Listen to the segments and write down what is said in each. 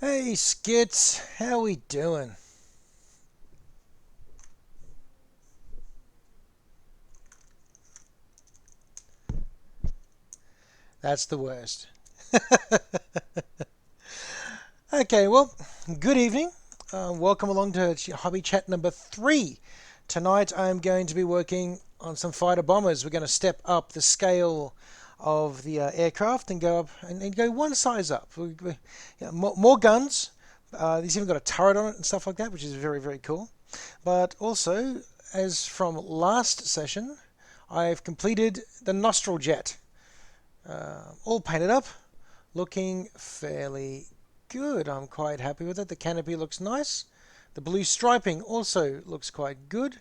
Hey Skits, how we doing? That's the worst. Okay, well, good evening. Welcome along to Hobby Chat number 3. Tonight I'm going to be working on some fighter bombers. We're going to step up the scale of the aircraft and go up and go one size up. Yeah, more guns. These even got a turret on it and stuff like that, which is very, very cool. But also, as from last session, I've completed the nostril jet. All painted up, looking fairly good. I'm quite happy with it. The canopy looks nice. The blue striping also looks quite good.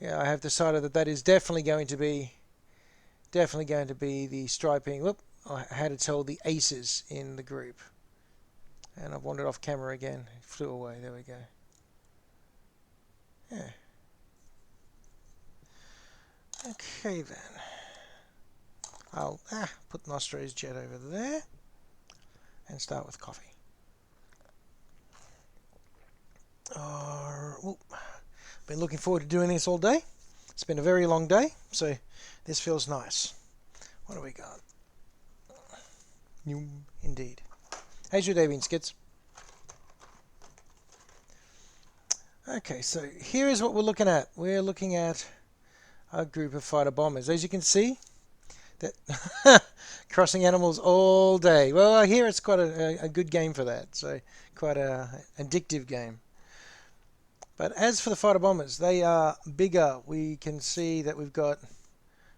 Yeah, I have decided that that is definitely going to be the striping. Whoop! I had to tell the aces in the group, and I've wandered off camera again. It flew away. There we go. Yeah. Okay then. I'll put Nostro's jet over there and start with coffee. Been looking forward to doing this all day. It's been a very long day, so this feels nice. What do we got? Indeed. How's your day been, Skits? Okay, so here is what we're looking at. We're looking at a group of fighter bombers. As you can see, that crossing animals all day. Well, I hear it's quite a good game for that, so quite a addictive game. But as for the fighter bombers, they are bigger. We can see that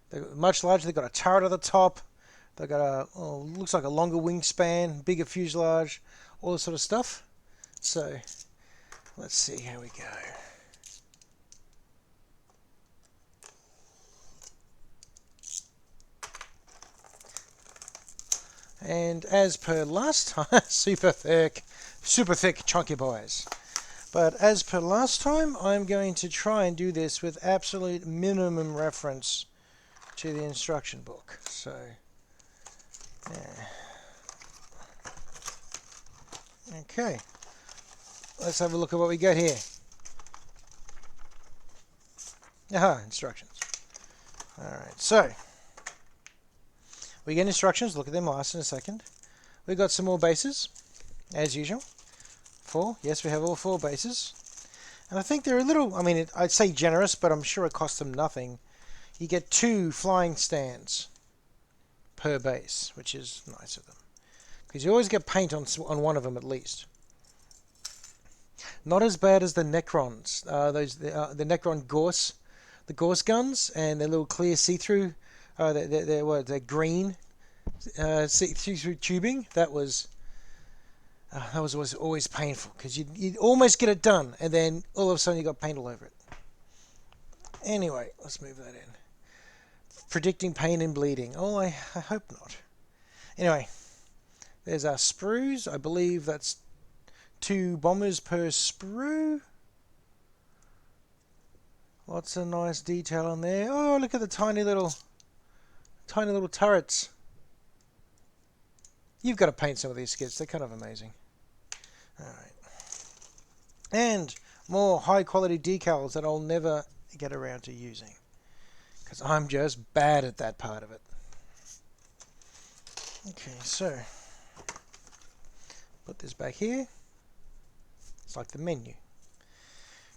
they're much larger. They've got a turret at the top. They've got looks like a longer wingspan, bigger fuselage, all this sort of stuff. So let's see how we go. And as per last time, super thick, chunky boys. But as per last time, I'm going to try and do this with absolute minimum reference to the instruction book. So, yeah. Okay. Let's have a look at what we got here. Aha, instructions. Alright, so we get instructions, look at them last in a second. We've got some more bases, as usual. 4, yes, we have all 4 bases. And I think they're a little, I'd say generous, but I'm sure it costs them nothing. You get 2 flying stands per base, which is nice of them. Because you always get paint on one of them at least. Not as bad as the Necrons, the Necron Gorse, the Gorse guns, and their little clear see-through, they're green see-through tubing. That was always painful because you'd almost get it done, and then all of a sudden you got paint all over it. Anyway, let's move that in. Predicting pain and bleeding. Oh, I hope not. Anyway, there's our sprues. I believe that's 2 bombers per sprue. Lots of nice detail on there. Oh, look at the tiny little turrets. You've got to paint some of these skits. They're kind of amazing. Alright. And more high quality decals that I'll never get around to using. Because I'm just bad at that part of it. Okay, so put this back here. It's like the menu.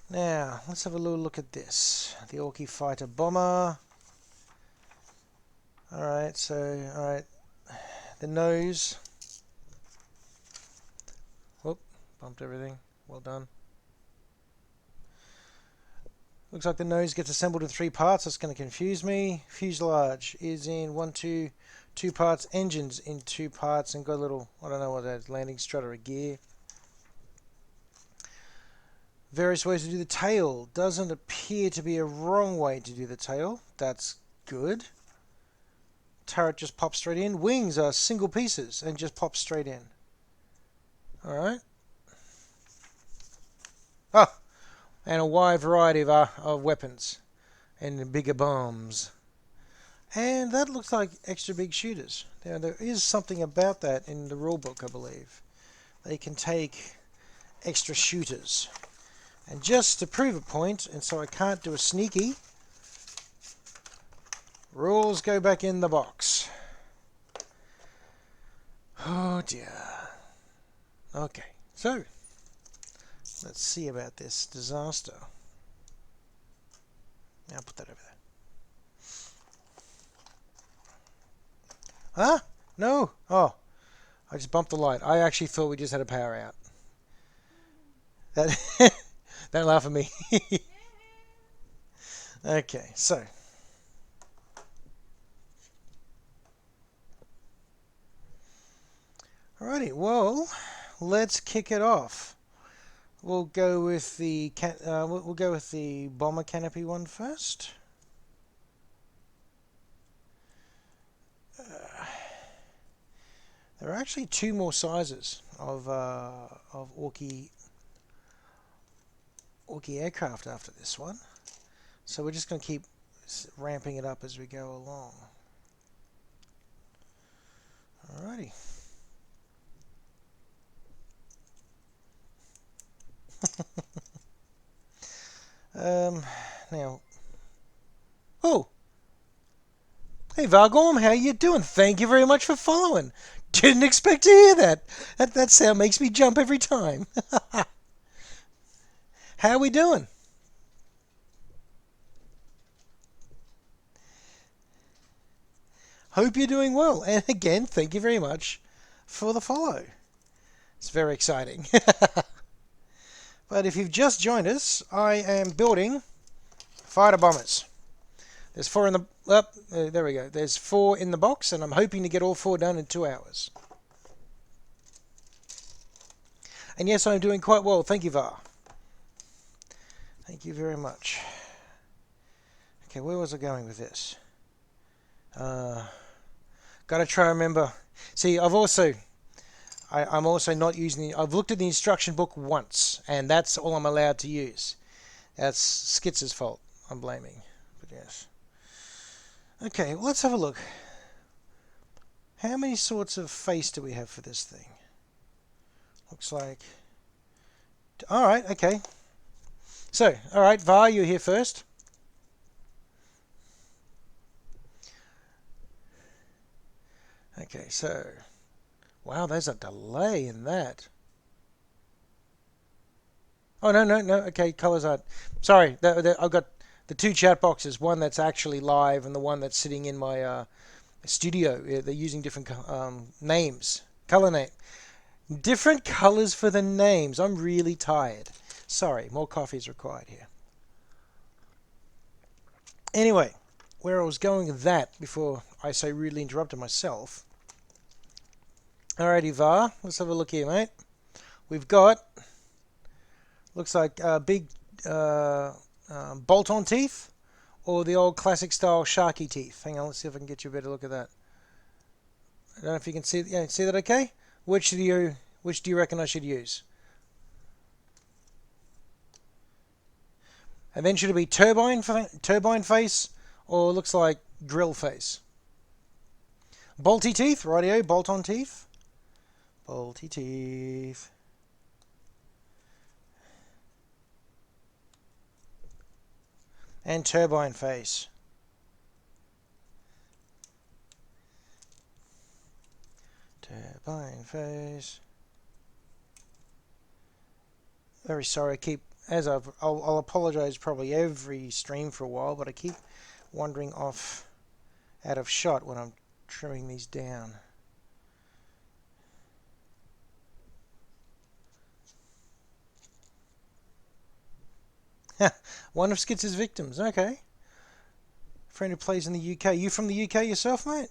Now, let's have a little look at this. The Orky Fighter Bomber. Alright, the nose. Whoop, bumped everything. Well done. Looks like the nose gets assembled in 3 parts. That's going to confuse me. Fuselage is in 2 parts. Engines in 2 parts, and got a little, I don't know what that is, landing strut or a gear. Various ways to do the tail. Doesn't appear to be a wrong way to do the tail. That's good. Turret just pops straight in. Wings are single pieces and just pop straight in. Alright. Oh, and a wide variety of weapons and bigger bombs. And that looks like extra big shooters. Now, there is something about that in the rulebook, I believe. they can take extra shooters. And just to prove a point, and so I can't do a sneaky, rules go back in the box. Oh dear. Okay, so let's see about this disaster. I'll put that over there. Huh? No. Oh, I just bumped the light. I actually thought we just had a power out. That don't laugh at me. Okay, so alrighty. Well, let's kick it off. We'll go with the we'll go with the bomber canopy one first. There are actually two more sizes of Orky aircraft after this one, so we're just going to keep ramping it up as we go along. Alrighty. Now, oh, hey Vargorm, how you doing? Thank you very much for following. Didn't expect to hear that. That sound makes me jump every time. How are we doing? Hope you're doing well. And again, thank you very much for the follow. It's very exciting. But if you've just joined us, I am building Fighter Bomberz. There's 4 in the... there we go. There's 4 in the box, and I'm hoping to get all 4 done in 2 hours. And yes, I'm doing quite well. Thank you, Var. Thank you very much. Okay, where was I going with this? Got to try and remember. See, I'm also not using the... I've looked at the instruction book once, and that's all I'm allowed to use. That's Skitz's fault, I'm blaming. But yes. Okay, well, let's have a look. How many sorts of face do we have for this thing? Looks like... Alright, okay. So, alright, Var, you're here first. Okay, so... Wow, there's a delay in that. Oh, no, okay, colors aren't... Sorry, I've got the 2 chat boxes, one that's actually live and the one that's sitting in my studio. They're using different names, color name. Different colors for the names. I'm really tired. Sorry, more coffee is required here. Anyway, where I was going with that before I so rudely interrupted myself. Alrighty, Var, let's have a look here, mate. We've got, looks like big bolt-on teeth, or the old classic style Sharky teeth. Hang on, let's see if I can get you a better look at that. I don't know if you can see. Yeah, see that? Okay. Which do you reckon I should use? And then should it be turbine face, or looks like grill face? Bolty teeth, rightio. Bolt-on teeth. Bolty teeth. And turbine face. Turbine face. Very sorry, I'll apologize probably every stream for a while, but I keep wandering off out of shot when I'm trimming these down. One of Skitz's victims, okay. Friend who plays in the UK. You from the UK yourself, mate?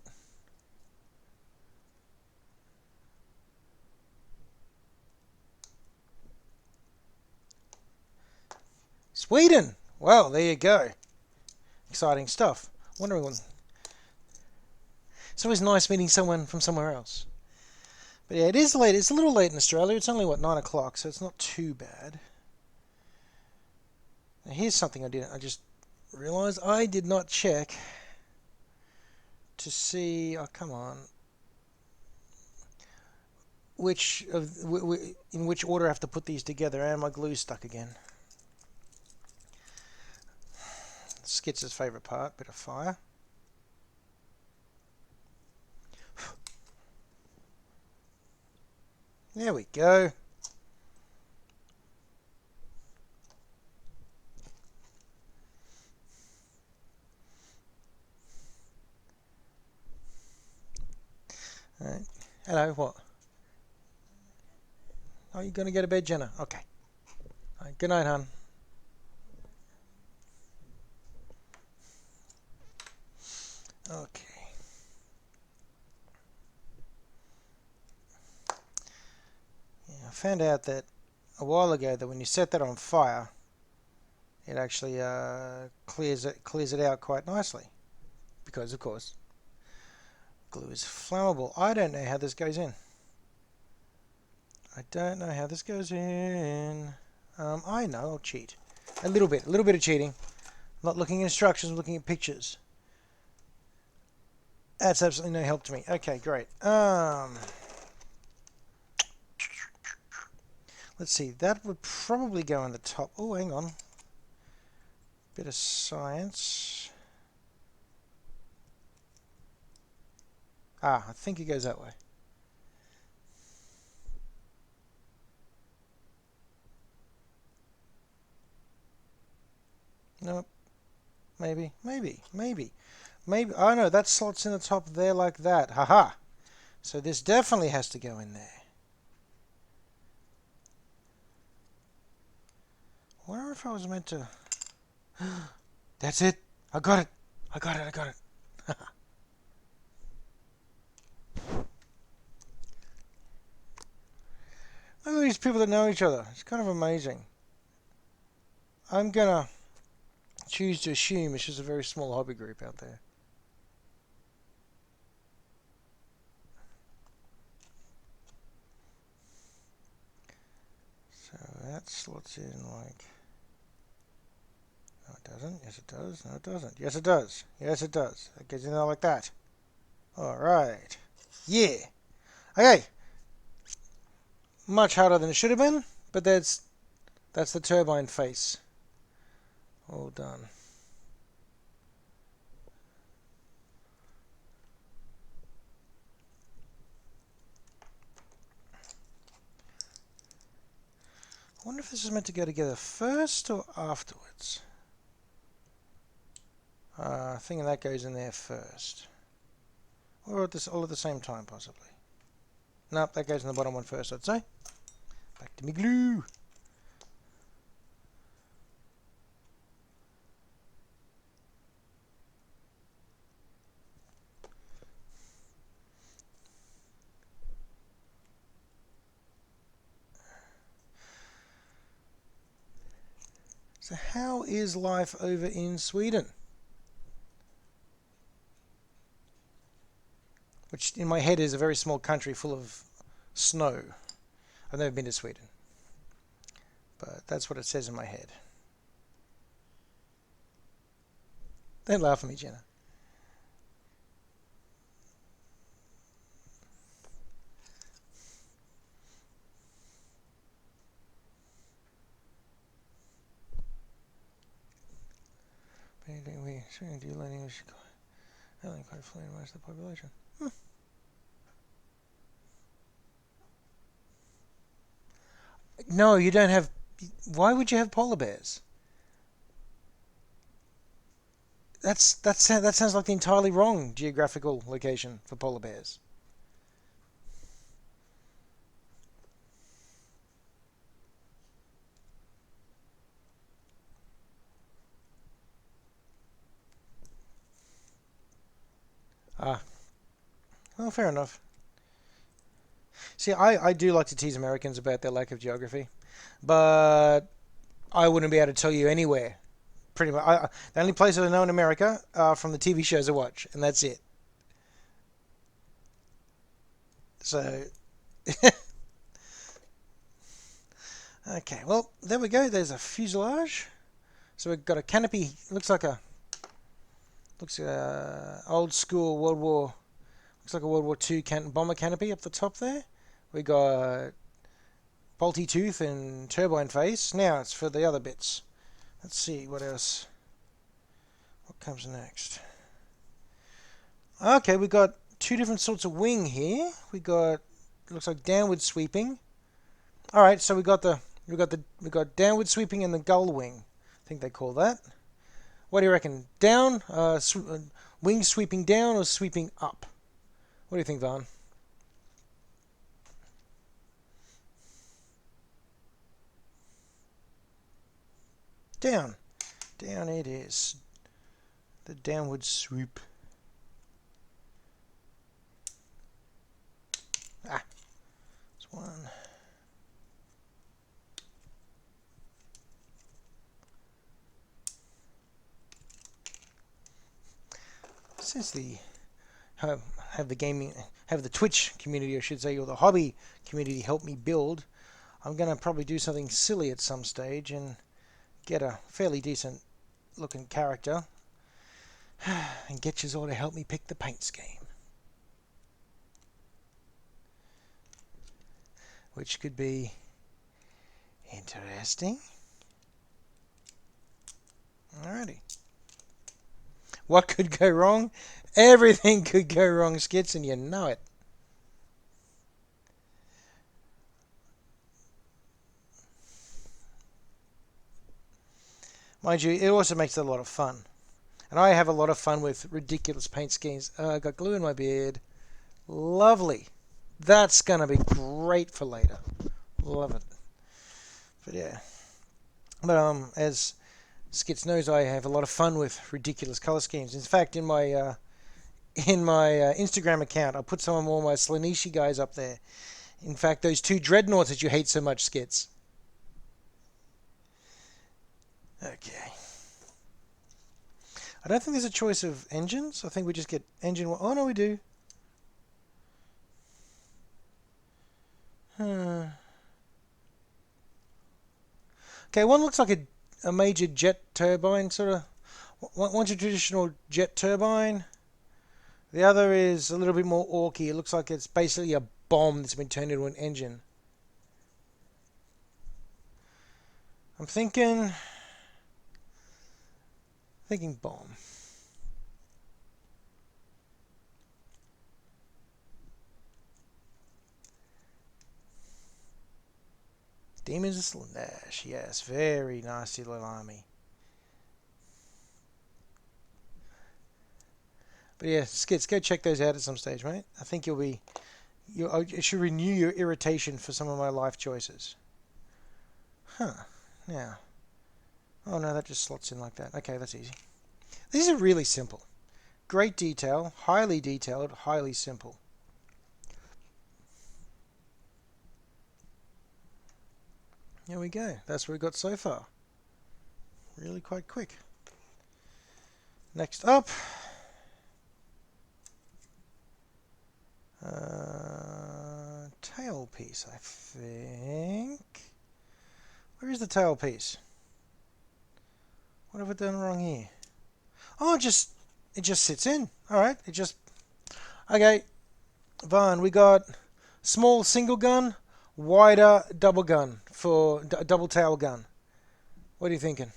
Sweden! Well, there you go. Exciting stuff. Wondering when... It's always nice meeting someone from somewhere else. But yeah, it is late. It's a little late in Australia. It's only, 9 o'clock, so it's not too bad. Now, here's something I just realized I did not check to see... Oh, come on. in which order I have to put these together, and my glue's stuck again. Skitz's favourite part, bit of fire. There we go. Alright. Hello, what? Oh, you're going to go to bed, Jenna? Okay. Right, good night, hon. Okay. Yeah, I found out that a while ago that when you set that on fire, it actually clears it out quite nicely, because of course glue is flammable. I don't know how this goes in. I don't know how this goes in. I know, I'll cheat a little bit of cheating. Not looking at instructions, I'm looking at pictures. That's absolutely no help to me. Okay, great. Let's see, that would probably go on the top. Oh, hang on. Bit of science. I think it goes that way. Nope. Maybe. Oh no, that slots in the top there like that. Haha. So this definitely has to go in there. I wonder if I was meant to... That's it. I got it. Look at these people that know each other. It's kind of amazing. I'm gonna choose to assume it's just a very small hobby group out there. So that slots in like... No, it doesn't. Yes, it does. No, it doesn't. Yes, it does. Yes, it does. It gets in there like that. Alright. Yeah. Okay. Much harder than it should have been, but that's the turbine face. All done. I wonder if this is meant to go together first or afterwards. Thinking that goes in there first. Or all at the same time, possibly. Nope, that goes in the bottom one first, I'd say. Back to me glue. So how is life over in Sweden? Which in my head is a very small country full of snow. I've never been to Sweden, but that's what it says in my head. Don't laugh at me, Jenna. Do you learn English? I only quite fluent in most of the population. No, you don't have... Why would you have polar bears? That sounds like the entirely wrong geographical location for polar bears. Well, fair enough. See, I do like to tease Americans about their lack of geography, but I wouldn't be able to tell you anywhere. Pretty much, the only places I know in America are from the TV shows I watch, and that's it. So, okay, well, there we go. There's a fuselage. So we've got a canopy. Looks like old school World War. Looks like a World War II bomber canopy up the top there. We got bolty tooth and turbine face. Now it's for the other bits. Let's see what else. What comes next? Okay, we got two different sorts of wing here. We got, looks like downward sweeping. All right, so we got downward sweeping and the gull wing. I think they call that. What do you reckon? Down, wing sweeping down or sweeping up? What do you think, Van? Down. Down it is. The downward swoop. Ah, it's one. Since the have the Twitch community, I should say, or the hobby community help me build, I'm gonna probably do something silly at some stage and get a fairly decent looking character and get you all to help me pick the paint scheme, which could be interesting. Alrighty. What could go wrong? Everything could go wrong, Skits, and you know it. Mind you, it also makes it a lot of fun. And I have a lot of fun with ridiculous paint schemes. I got glue in my beard. Lovely. That's going to be great for later. Love it. But yeah. But as Skits knows, I have a lot of fun with ridiculous color schemes. In fact, in my Instagram account, I put some of all my Slanishi guys up there. In fact, those two dreadnoughts that you hate so much, Skits. Okay. I don't think there's a choice of engines. I think we just get engine one. Oh, no, we do. Okay, one looks like a major jet turbine, sort of. One's a traditional jet turbine. The other is a little bit more orky. It looks like it's basically a bomb that's been turned into an engine. I'm thinking bomb. Demons of Slaanesh, yes, very nasty little army. But yeah, Skits, go check those out at some stage, mate. I think it should renew your irritation for some of my life choices. Huh, now. Oh no, that just slots in like that. Okay, that's easy. These are really simple. Great detail, highly detailed, highly simple. There we go. That's what we got so far. Really quite quick. Next up. Tail piece, I think. Where is the tail piece? What have I done wrong here? Oh, it just sits in. Alright, okay. Vaughn, we got small single gun, wider double gun for double tail gun. What are you thinking?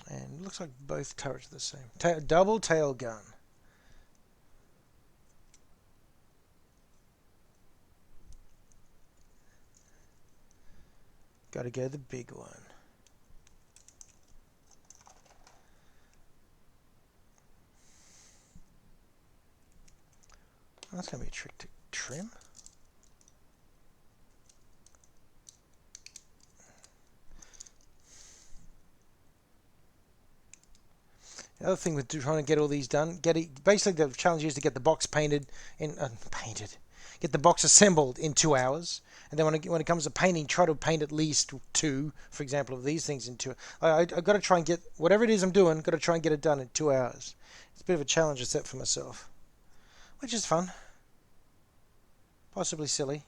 And it looks like both turrets are the same. Double tail gun. Got to go the big one. That's going to be a trick to trim. The other thing with trying to get all these done, basically the challenge is to get the box painted, get the box assembled in 2 hours, and then when it comes to painting, try to paint at least 2, for example, of these things in 2. I've got to try and get whatever it is I'm doing, got to try and get it done in 2 hours. It's a bit of a challenge I set for myself, which is fun, possibly silly,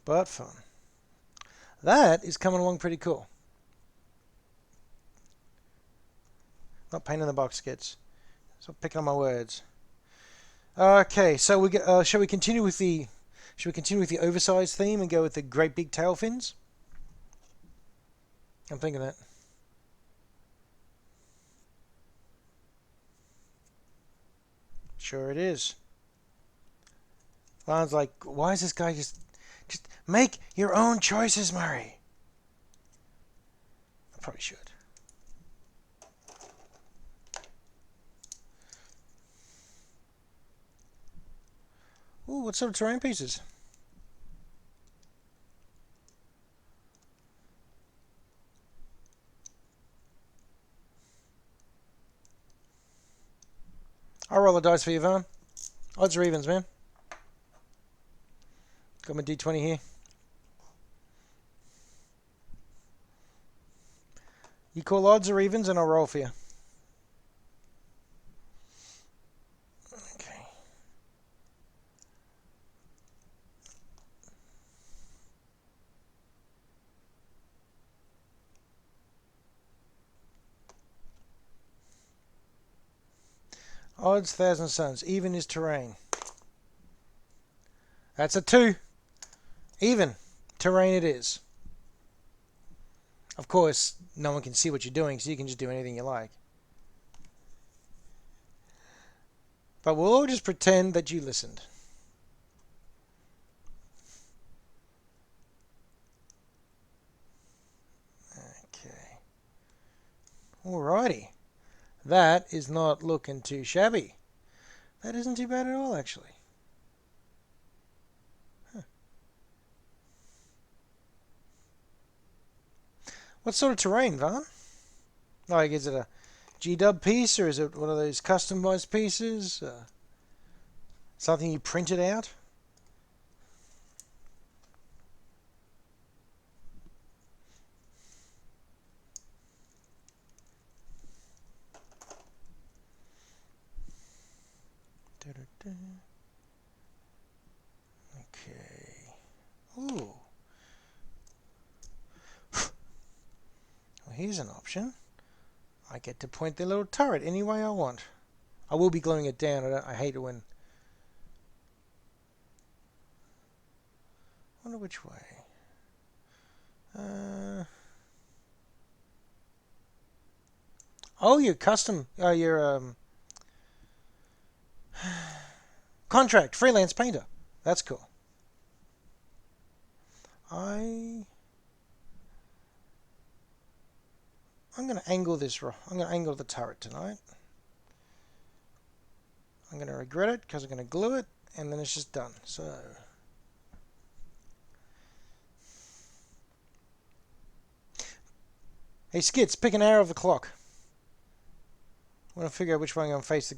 but fun. That is coming along pretty cool. Not pain in the box, kids. Stop picking on my words. Okay, so shall we continue with the oversized theme and go with the great big tail fins? I'm thinking that. Sure it is. Lon's like, why is this guy just make your own choices, Murray? I probably should. Ooh, what sort of terrain pieces? I'll roll the dice for you, Vaughn. Odds or evens, man. Got my D20 here. You call odds or evens and I'll roll for you. Okay. Odds, thousand suns. Even is terrain. That's a 2. Even. Terrain it is. Of course, no one can see what you're doing, so you can just do anything you like. But we'll all just pretend that you listened. Okay. Alrighty. That is not looking too shabby. That isn't too bad at all, actually. What sort of terrain, Vaughn? Like, is it a G-dub piece, or is it one of those customized pieces? Something you printed out? Okay. Ooh. Well, here's an option. I get to point the little turret any way I want. I will be gluing it down. I hate it when... I wonder which way. Oh, your custom... your contract, freelance painter. That's cool. I'm going to angle this. I'm going to angle the turret tonight. I'm going to regret it because I'm going to glue it, and then it's just done. So, hey Skits, pick an hour of the clock. I want to figure out which way I'm going to face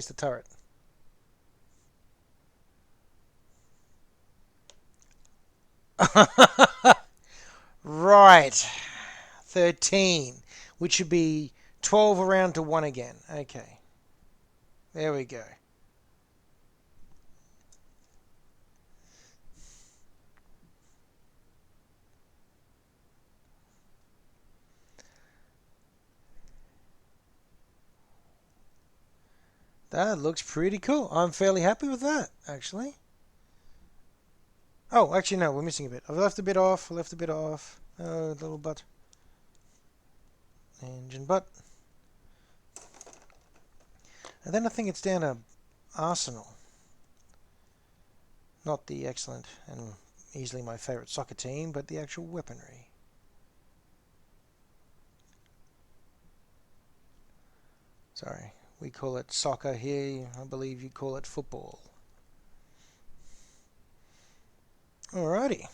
the turret. Right, 13, which should be 12 around to 1 again. Okay, there we go. That looks pretty cool. I'm fairly happy with that, actually. Oh, actually, no, we're missing a bit. I've left a bit off, little butt. Engine butt. And then I think it's down to Arsenal. Not the excellent and easily my favourite soccer team, but the actual weaponry. Sorry, we call it soccer here. I believe you call it football. Alrighty.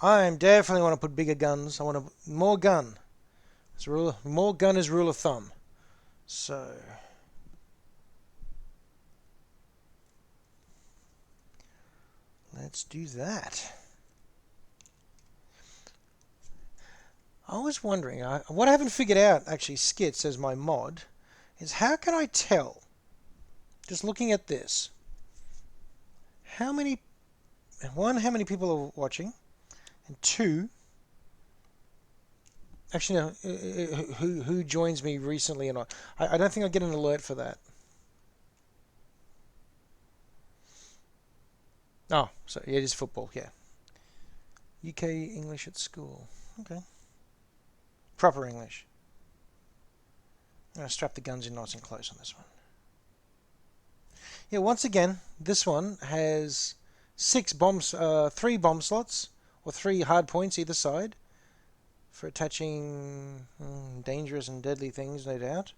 I definitely want to put bigger guns. I want more gun. More gun is rule of thumb. So, let's do that. I was wondering, what I haven't figured out, actually, Skits as my mod, is how can I tell, just looking at this, how many people are watching, And two, actually no, who joins me recently, and I don't think I get an alert for that. Oh, so yeah, it is football. Yeah, UK English at school. Okay, proper English. I'm gonna strap the guns in nice and close on this one. Yeah, once again, this one has three bomb slots, or three hard points either side, for attaching dangerous and deadly things, no doubt.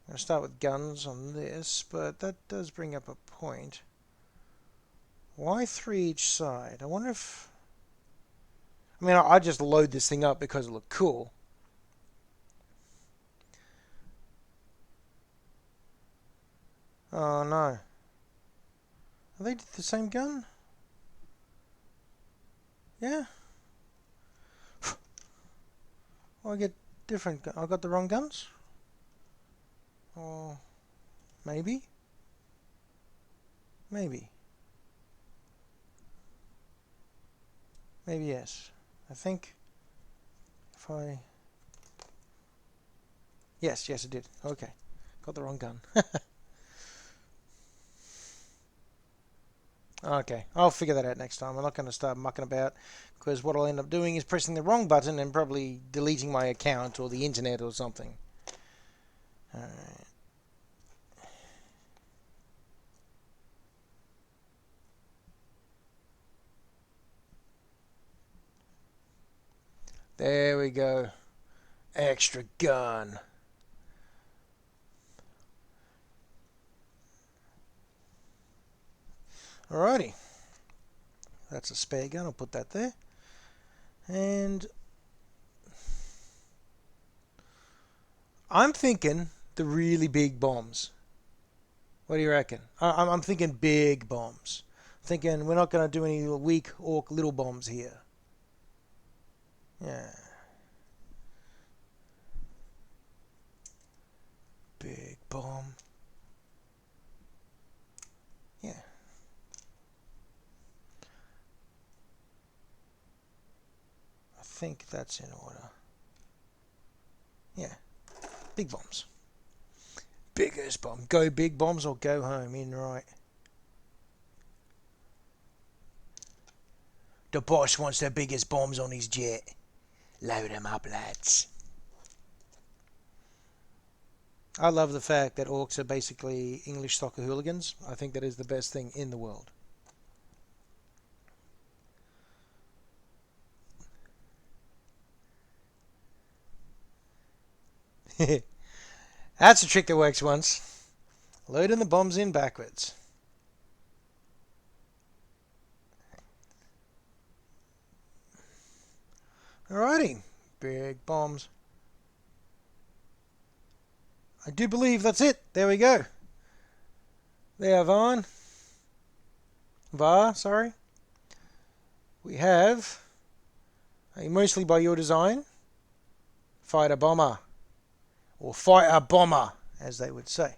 I'm going to start with guns on this, but that does bring up a point. Why three each side? I wonder if... I mean, I just load this thing up because it looked cool. Oh no. Are they the same gun? Yeah. Well, I get different... I got the wrong guns? Or... maybe? Maybe. Maybe yes. I think... if I... Yes, it did. Okay. Got the wrong gun. Okay, I'll figure that out next time. I'm not going to start mucking about, because what I'll end up doing is pressing the wrong button and probably deleting my account or the internet or something. Alright. There we go. Extra gun. Alrighty. That's a spare gun. I'll put that there. And I'm thinking the really big bombs. What do you reckon? I'm thinking big bombs. Thinking we're not going to do any weak orc little bombs here. Yeah. Big bomb. Yeah. I think that's in order. Yeah. Big bombs. Biggest bomb. Go big bombs or go home. In right. The boss wants the biggest bombs on his jet. Load 'em up, lads. I love the fact that orcs are basically English soccer hooligans. I think that is the best thing in the world. That's a trick that works once. Loading the bombs in backwards. Alrighty. Big bombs. I do believe that's it. There we go. There, sorry. We have, mostly by your design, Fighter Bomber. Or Fighter Bomber, as they would say.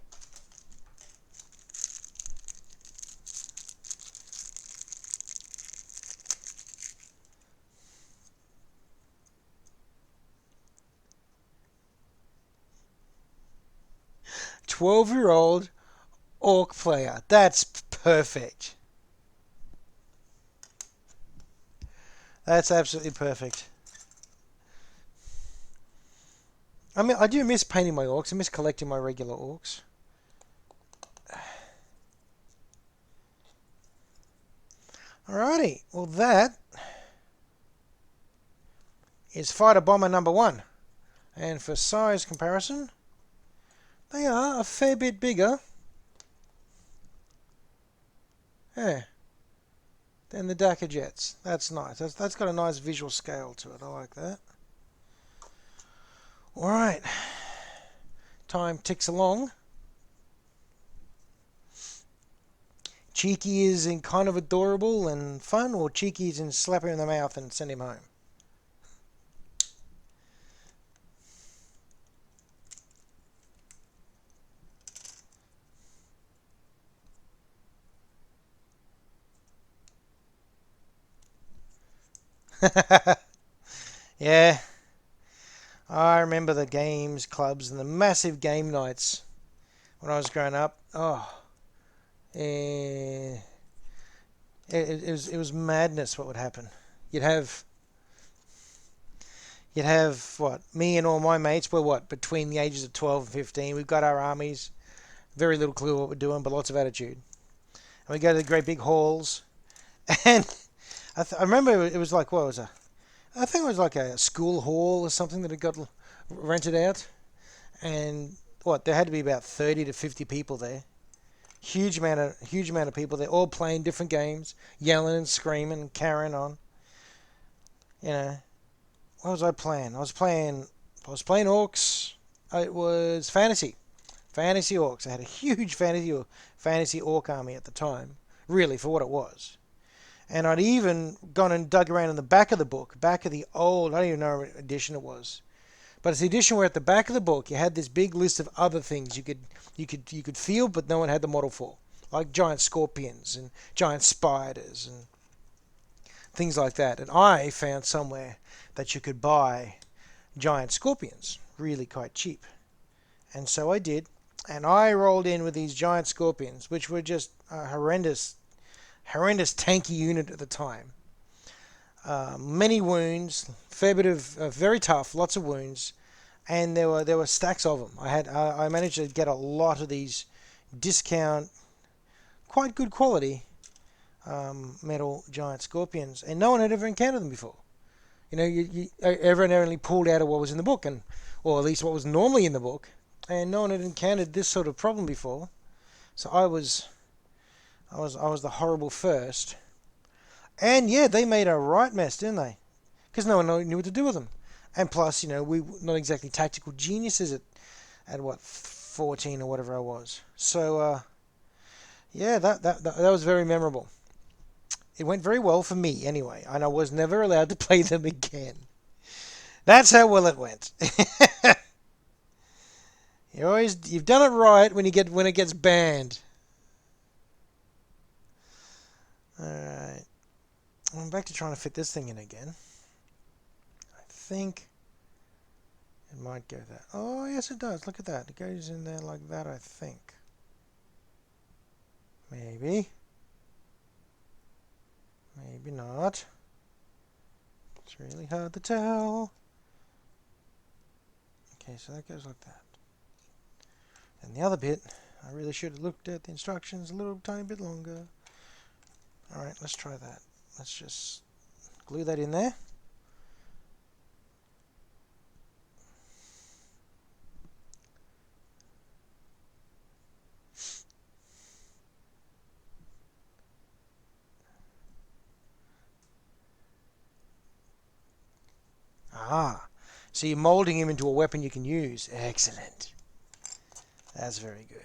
"12-year-old orc player." That's perfect. That's absolutely perfect. I mean, I do miss painting my orcs. I miss collecting my regular orcs. Alrighty. Well, that is Fighter Bomber number 1. And for size comparison, they are a fair bit bigger. Yeah. Than the Dakar Jets. That's nice. That's got a nice visual scale to it. I like that. Alright. Time ticks along. Cheeky is in kind of adorable and fun, or Cheeky is in slap him in the mouth and send him home? Yeah, I remember the games clubs and the massive game nights when I was growing up. Oh, eh, it was madness what would happen. You'd have you'd have what, me and all my mates were what, between the ages of 12 and 15. We've got our armies, very little clue what we're doing, but lots of attitude. And we go to the great big halls, and I remember it was like, what was it? I think it was like a school hall or something that had got rented out, and what, there had to be about 30 to 50 people there. Huge amount of people there, all playing different games, yelling and screaming and carrying on. You know, what was I playing? I was playing orcs. It was fantasy orcs. I had a huge fantasy orc army at the time, really for what it was. And I'd even gone and dug around in the back of the book, back of the old, I don't even know what edition it was. But it's the edition where at the back of the book you had this big list of other things you could field, but no one had the model for, like giant scorpions and giant spiders and things like that. And I found somewhere that you could buy giant scorpions really quite cheap, and so I did. And I rolled in with these giant scorpions, which were just a horrendous tanky unit at the time. Many wounds, fair bit of very tough, lots of wounds, and there were stacks of them. I managed to get a lot of these discount, quite good quality metal giant scorpions, and no one had ever encountered them before. Everyone only pulled out of what was in the book, or at least what was normally in the book, and no one had encountered this sort of problem before. So I was the horrible first. And yeah, they made a right mess, didn't they? Because no one knew what to do with them. And plus, we were not exactly tactical geniuses at what, 14 or whatever I was. So yeah, that was very memorable. It went very well for me anyway, and I was never allowed to play them again. That's how well it went. You've done it right when it gets banned. All right. I'm back to trying to fit this thing in again. I think it might go that. Oh, yes, it does. Look at that. It goes in there like that, I think. Maybe. Maybe not. It's really hard to tell. Okay, so that goes like that. And the other bit, I really should have looked at the instructions a little tiny bit longer. Alright, let's try that. Let's just glue that in there. Ah, so you're molding him into a weapon you can use. Excellent. That's very good.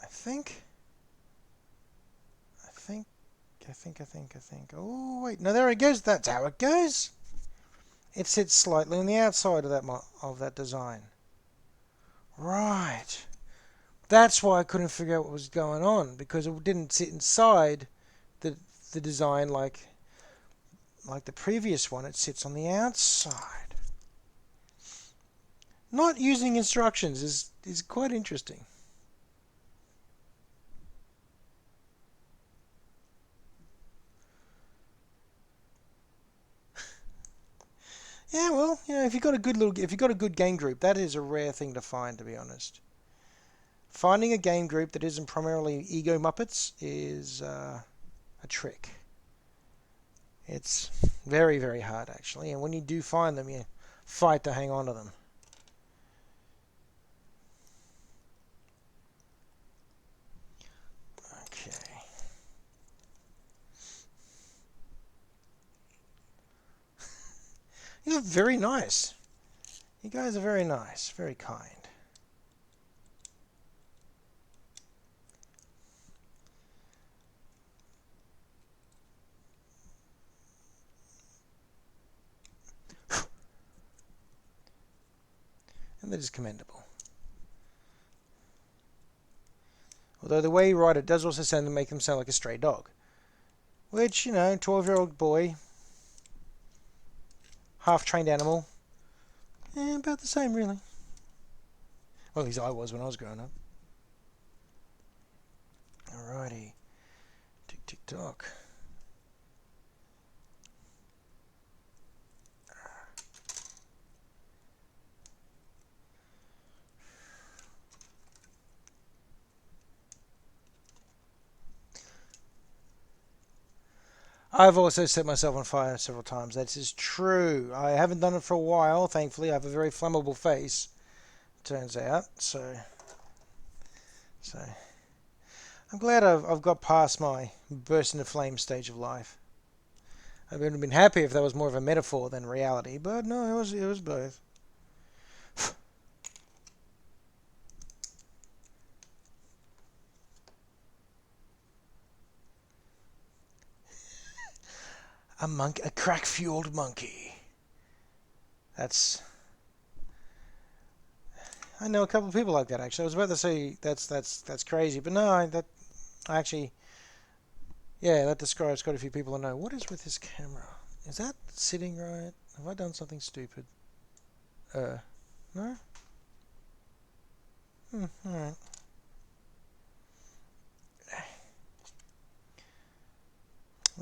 I think. Oh, wait. No, there it goes. That's how it goes. It sits slightly on the outside of that design. Right. That's why I couldn't figure out what was going on, because it didn't sit inside the design like the previous one. It sits on the outside. Not using instructions is quite interesting. Yeah, well, if you've got a good game group, that is a rare thing to find, to be honest. Finding a game group that isn't primarily ego muppets is a trick. It's very, very hard, actually, and when you do find them, you fight to hang on to them. Okay. You're very nice. You guys are very nice, very kind. And that is commendable. Although the way you write it does also make them sound like a stray dog. Which, you know, 12-year-old boy, half-trained animal, about the same, really. Well, at least I was when I was growing up. Alrighty. Tick, tick, tock. I've also set myself on fire several times. That is true. I haven't done it for a while, thankfully. I have a very flammable face, turns out. So I'm glad I've got past my burst into flame stage of life. I would have been happy if that was more of a metaphor than reality, but no, it was both. A crack-fueled monkey. I know a couple of people like that, actually. I was about to say that's crazy, but no, I actually, yeah, that describes quite a few people I know. What is with this camera? Is that sitting right? Have I done something stupid? No? Alright.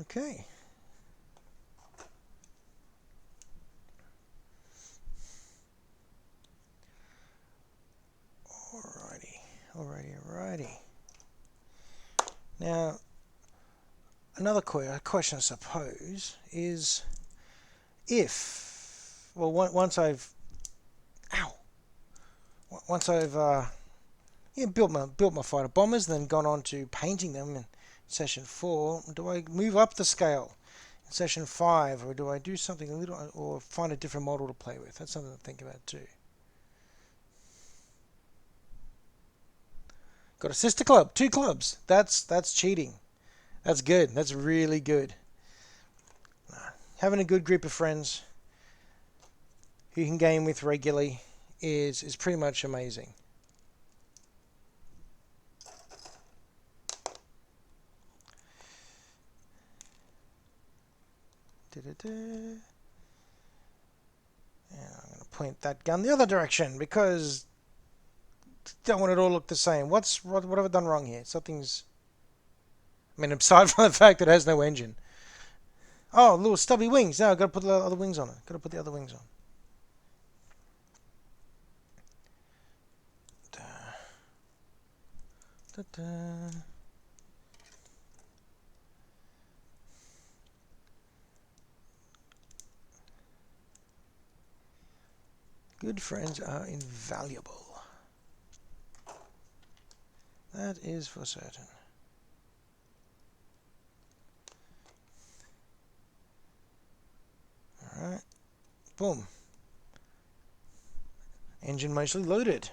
Okay. Alrighty. Now, another question, I suppose, is if, well, once I've, built my fighter bombers, then gone on to painting them in session 4, do I move up the scale in session 5, or do I do something a little, or find a different model to play with? That's something to think about too. Got a sister club, 2 clubs. That's cheating. That's good. That's really good. Having a good group of friends who you can game with regularly is pretty much amazing. And I'm going to point that gun the other direction because I don't want it all to look the same. What have I done wrong here? I mean, aside from the fact that it has no engine. Oh, little stubby wings. No, I've got to put the other wings on it. Got to put the other wings on. Da-da. Good friends are invaluable. That is for certain. Alright. Boom. Engine mostly loaded.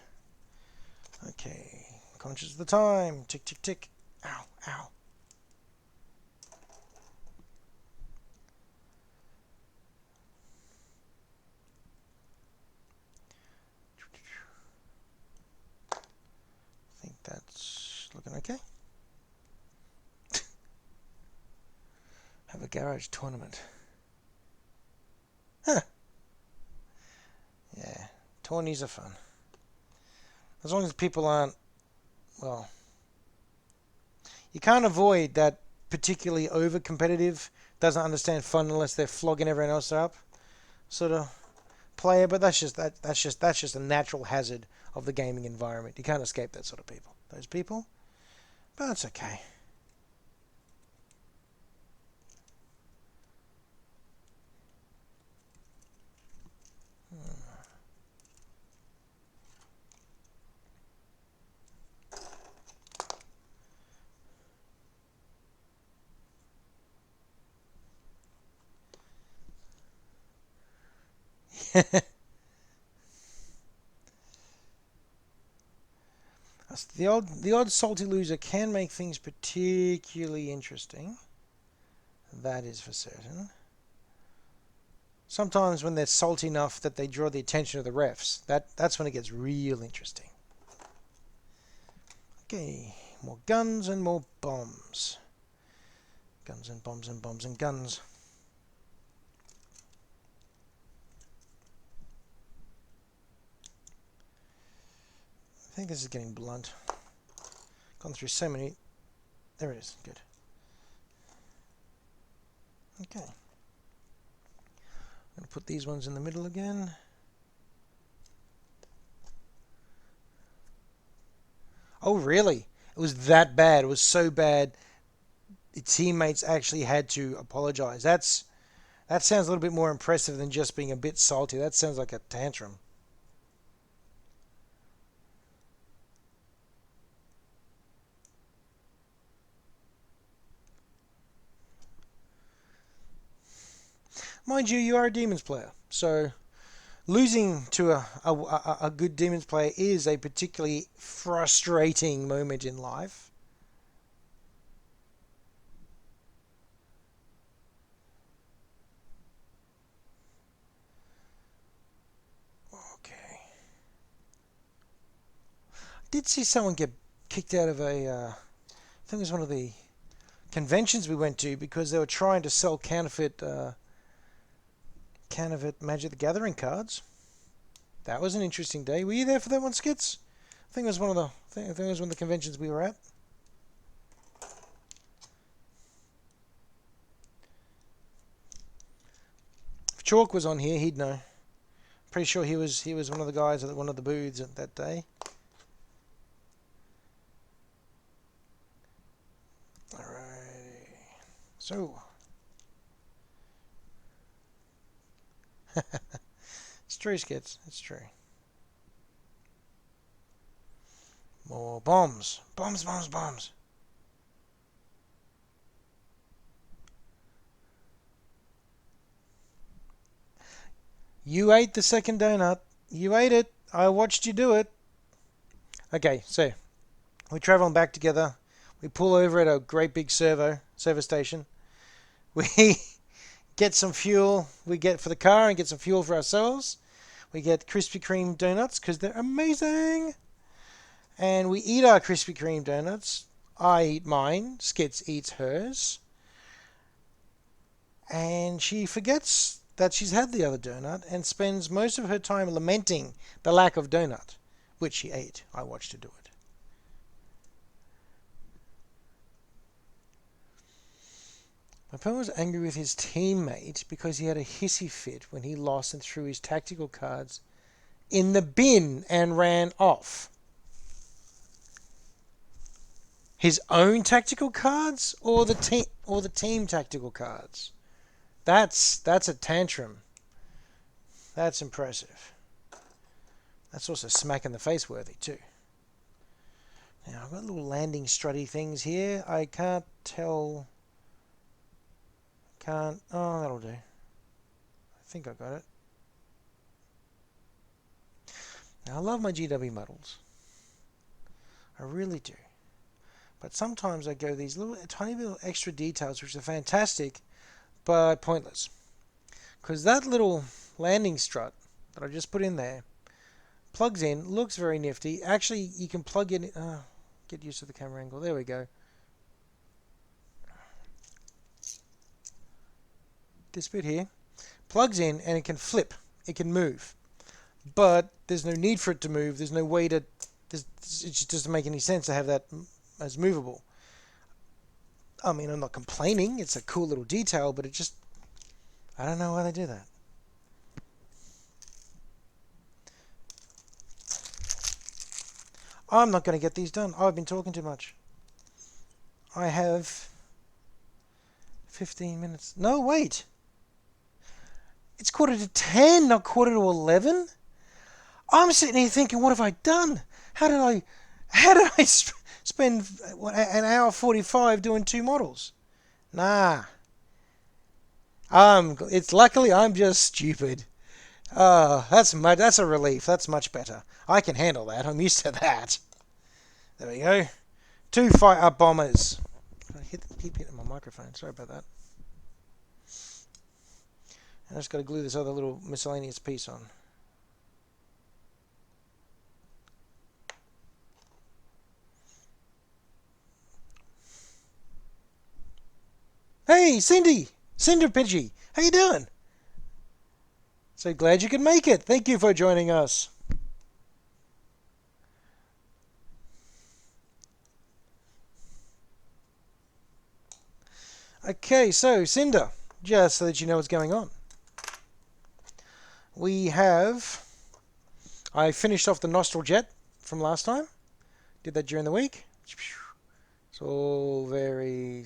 Okay. Conscious of the time. Tick, tick, tick. Ow, ow. I think that's looking okay. Have a garage tournament. Huh. Yeah. Tourneys are fun. As long as people aren't, well, you can't avoid that particularly over competitive, doesn't understand fun unless they're flogging everyone else up sort of player, but that's just a natural hazard of the gaming environment. You can't escape that sort of people. Those people. But that's okay. The odd salty loser can make things particularly interesting. That is for certain. Sometimes when they're salty enough that they draw the attention of the refs, that's when it gets real interesting. Okay, more guns and more bombs. Guns and bombs and bombs and guns. I think this is getting blunt. Gone through so many. There it is. Good. Okay. I'm going to put these ones in the middle again. Oh, really? It was that bad. It was so bad. The teammates actually had to apologize. That sounds a little bit more impressive than just being a bit salty. That sounds like a tantrum. Mind you, you are a Demons player, so losing to a good Demons player is a particularly frustrating moment in life. Okay. I did see someone get kicked out of I think it was one of the conventions we went to because they were trying to sell counterfeit Magic the Gathering cards. That was an interesting day. Were you there for that one, Skits? I think it was one of the. I think it was one of the conventions we were at. If Chalk was on here, he'd know. Pretty sure he was one of the guys at one of the booths at that day. Alrighty. So. It's true, Skits. It's true. More bombs. Bombs, bombs, bombs. You ate the second donut. You ate it. I watched you do it. Okay, so we're traveling back together. We pull over at a great big servo station. We get some fuel. We get for the car and get some fuel for ourselves. We get Krispy Kreme donuts because they're amazing. And we eat our Krispy Kreme donuts. I eat mine. Skits eats hers. And she forgets that she's had the other donut and spends most of her time lamenting the lack of donut, which she ate. I watched her do it. My opponent was angry with his teammate because he had a hissy fit when he lost and threw his tactical cards in the bin and ran off. His own tactical cards or the team tactical cards? That's a tantrum. That's impressive. That's also smack in the face worthy too. Now I've got little landing strutty things here. I can't tell. Oh, that'll do. I think I got it. Now I love my GW models. I really do. But sometimes I go these little tiny little extra details which are fantastic but pointless. Because that little landing strut that I just put in there plugs in, looks very nifty. Actually, you can plug in. Get used to the camera angle. There we go. This bit here plugs in and it can flip. It can move. But there's no need for it to move. There's no way to. It just doesn't make any sense to have that as movable. I mean, I'm not complaining. It's a cool little detail, but it just. I don't know why they do that. I'm not going to get these done. I've been talking too much. I have 15 minutes. No, wait. It's 10:15, not 11:15. I'm sitting here thinking, what have I done? How did I spend an hour 45 doing 2 models? Nah. It's luckily I'm just stupid. That's a relief. That's much better. I can handle that. I'm used to that. There we go. 2 Fighter Bomberz. I keep hitting my microphone. Sorry about that. And I just got to glue this other little miscellaneous piece on. Hey, Cindy! Cinder Pidgey! How you doing? So glad you could make it. Thank you for joining us. Okay, so Cinder, just so that you know what's going on. We have... I finished off the nostril jet from last time. Did that during the week. It's all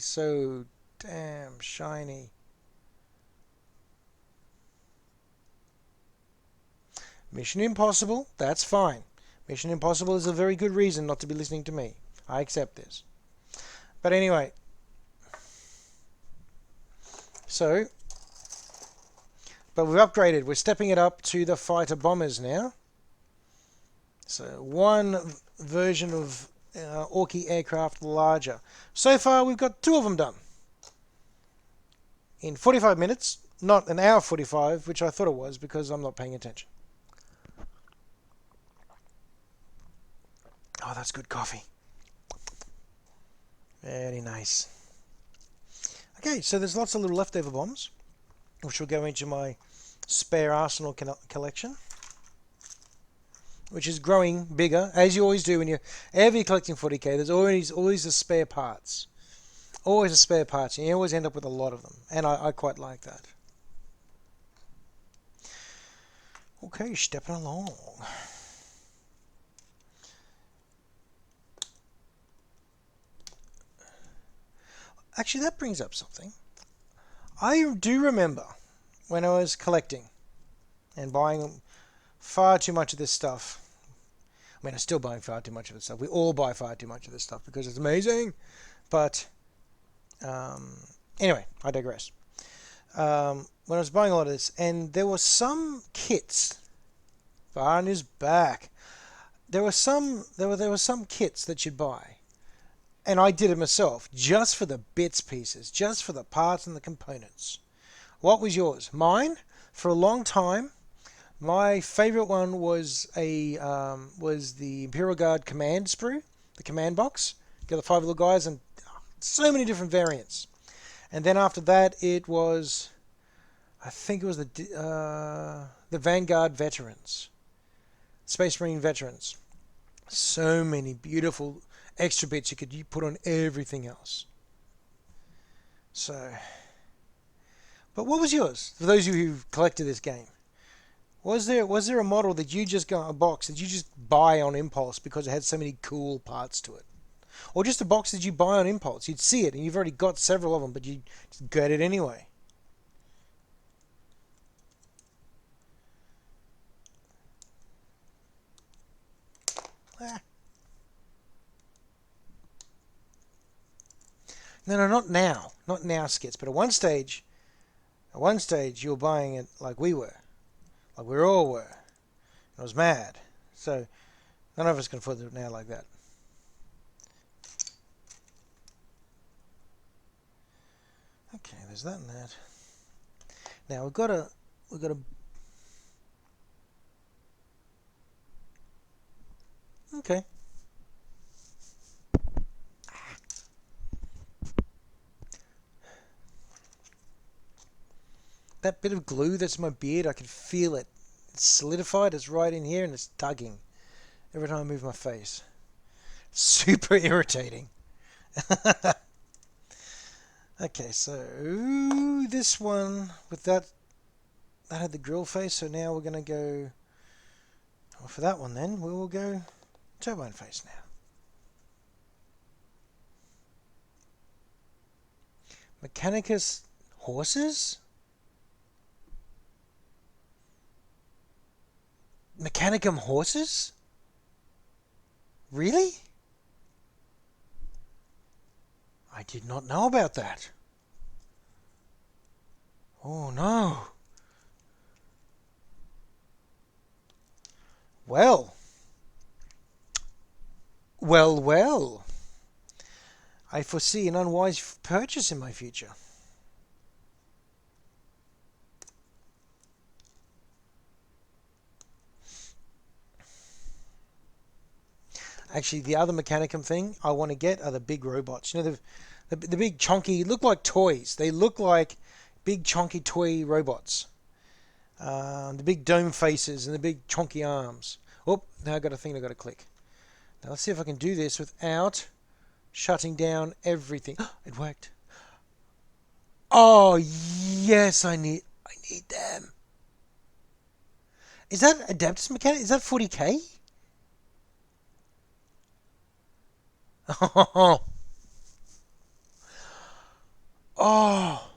so damn shiny. Mission Impossible, that's fine. Mission Impossible is a very good reason not to be listening to me. I accept this. But anyway, so, but we've upgraded. We're stepping it up to the Fighter Bomberz now. So one version of Orky aircraft larger. So far we've got 2 of them done. In 45 minutes, not an hour 45, which I thought it was because I'm not paying attention. Oh, that's good coffee. Very nice. Okay, so there's lots of little leftover bombs, which will go into my spare arsenal collection, which is growing bigger, as you always do when you're ever collecting 40k. There's always the spare parts. Always a spare parts, and you always end up with a lot of them, and I quite like that. Okay, stepping along. Actually, that brings up something. I do remember when I was collecting and buying far too much of this stuff. I mean, I'm still buying far too much of this stuff. We all buy far too much of this stuff because it's amazing. But anyway, I digress. When I was buying a lot of this, and there were some kits. Varn is back. There were some kits that you'd buy, and I did it myself, just for the bits pieces, just for the parts and the components. What was yours? Mine, for a long time, my favorite one was the Imperial Guard command sprue, the command box. Got the 5 little guys and so many different variants. And then after that, it was, I think it was the Vanguard veterans, Space Marine veterans. So many beautiful extra bits you could put on everything else. So, but what was yours? For those of you who've collected this game, was there a model that you just got, a box that you just buy on impulse because it had so many cool parts to it? Or just a box that you buy on impulse? You'd see it and you've already got several of them, but you just get it anyway. Ah. No, not now. Not now, Skits. But at one stage, you were buying it like we were. Like we all were. I was mad. So, none of us can afford it now like that. Okay, there's that and that. Now, we've got a... Okay. That bit of glue that's in my beard, I can feel it. It's solidified, it's right in here, and it's tugging every time I move my face. Super irritating. Okay, so this one, with that had the grill face, so now we're going to go, well, for that one then, we will go turbine face now. Mechanicus horses? Mechanicum horses? Really? I did not know about that. Oh no. Well. Well. I foresee an unwise purchase in my future. Actually, the other Mechanicum thing I want to get are the big robots. You know, The big chonky look like toys. They look like big chonky toy robots. The big dome faces and the big chonky arms. Oh, now I got a thing I got to click. Now let's see if I can do this without shutting down everything. It worked. Oh yes, I need them. Is that Adeptus mechanic? Is that 40k? Oh, oh.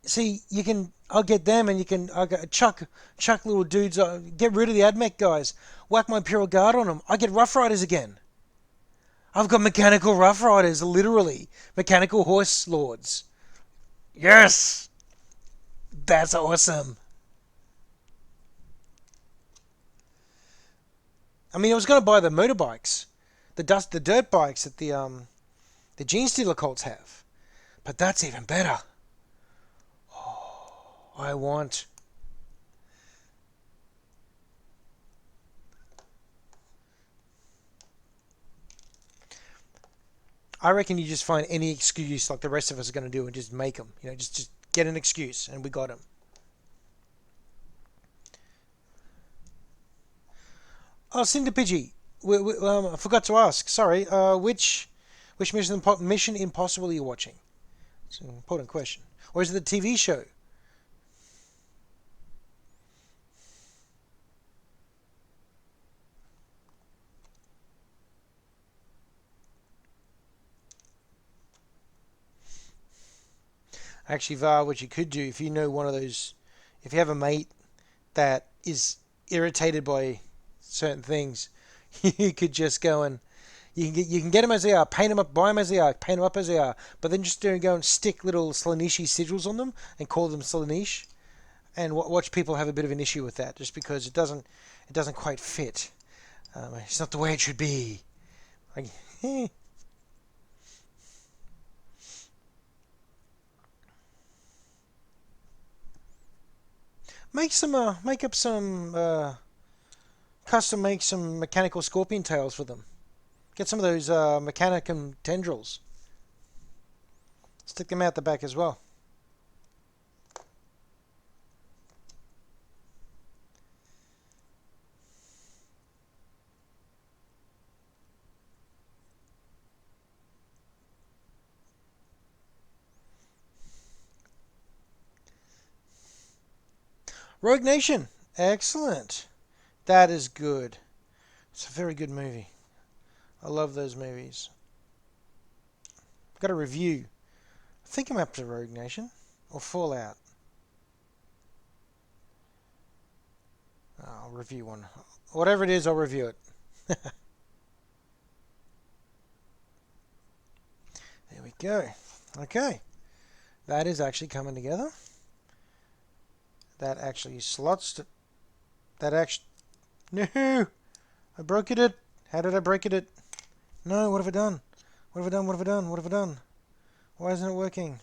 See, you can. I'll get them, and you can. I will chuck little dudes. Get rid of the AdMech guys. Whack my Imperial Guard on them. I get Rough Riders again. I've got mechanical Rough Riders, literally mechanical horse lords. Yes, that's awesome. I mean, I was going to buy the motorbikes, the dirt bikes that the Gene Stealer cults have, but that's even better. I want. I reckon you just find any excuse like the rest of us are going to do and just make them. You know, just get an excuse and we got them. Oh, Cinder Pidgey. I forgot to ask. Sorry. Which Mission Impossible are you watching? It's an important question. Or is it the TV show? Actually, Var, what you could do if you know one of those, if you have a mate that is irritated by certain things, you could just go and you can get them as they are, paint them up, buy them as they are, paint them up as they are, but then just go and stick little Slaaneshi sigils on them and call them Slaanesh, and watch people have a bit of an issue with that, just because it doesn't quite fit. It's not the way it should be. Like, make up some custom make some mechanical scorpion tails for them. Get some of those Mechanicum tendrils. Stick them out the back as well. Rogue Nation. Excellent. That is good. It's a very good movie. I love those movies. Got a review. I think I'm up to Rogue Nation or Fallout. I'll review one. Whatever it is, I'll review it. There we go. Okay. That is actually coming together. That actually slots to... That actually... No! I broke it. How did I break it? No, what have I done? What have I done? What have I done? What have I done? Why isn't it working?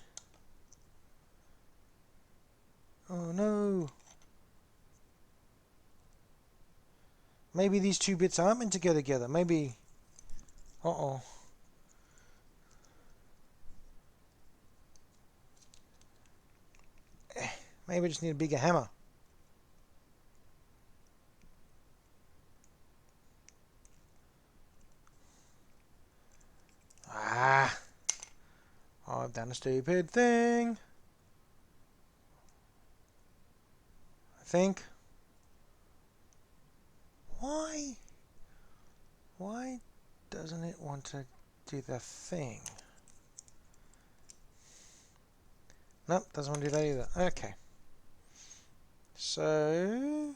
Oh no. Maybe these two bits aren't meant to go together. Maybe... Uh-oh. Maybe I just need a bigger hammer. Ah. I've done a stupid thing. I think. Why? Why doesn't it want to do the thing? Nope, doesn't want to do that either. Okay. So...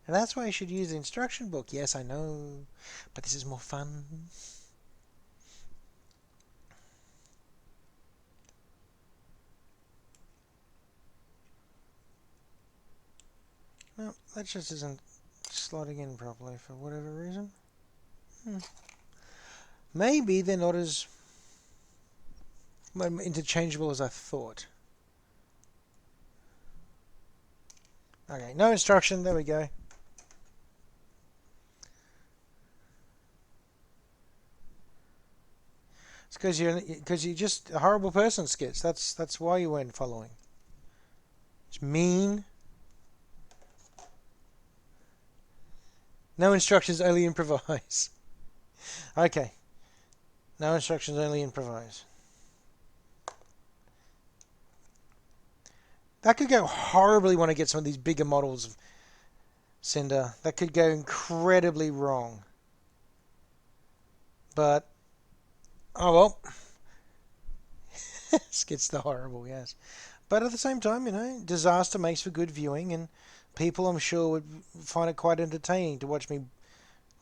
And that's why you should use the instruction book. Yes, I know. But this is more fun. No, that just isn't slotting in properly for whatever reason. Maybe they're not as interchangeable as I thought. Okay, no instruction. There we go. because you're just a horrible person, Skits. That's why you weren't following. It's mean. No instructions, only improvise. Okay. No instructions, only improvise. That could go horribly when I get some of these bigger models of Cinder. That could go incredibly wrong. But, oh well. Skits the horrible, yes. But at the same time, you know, disaster makes for good viewing, and people, I'm sure, would find it quite entertaining to watch me,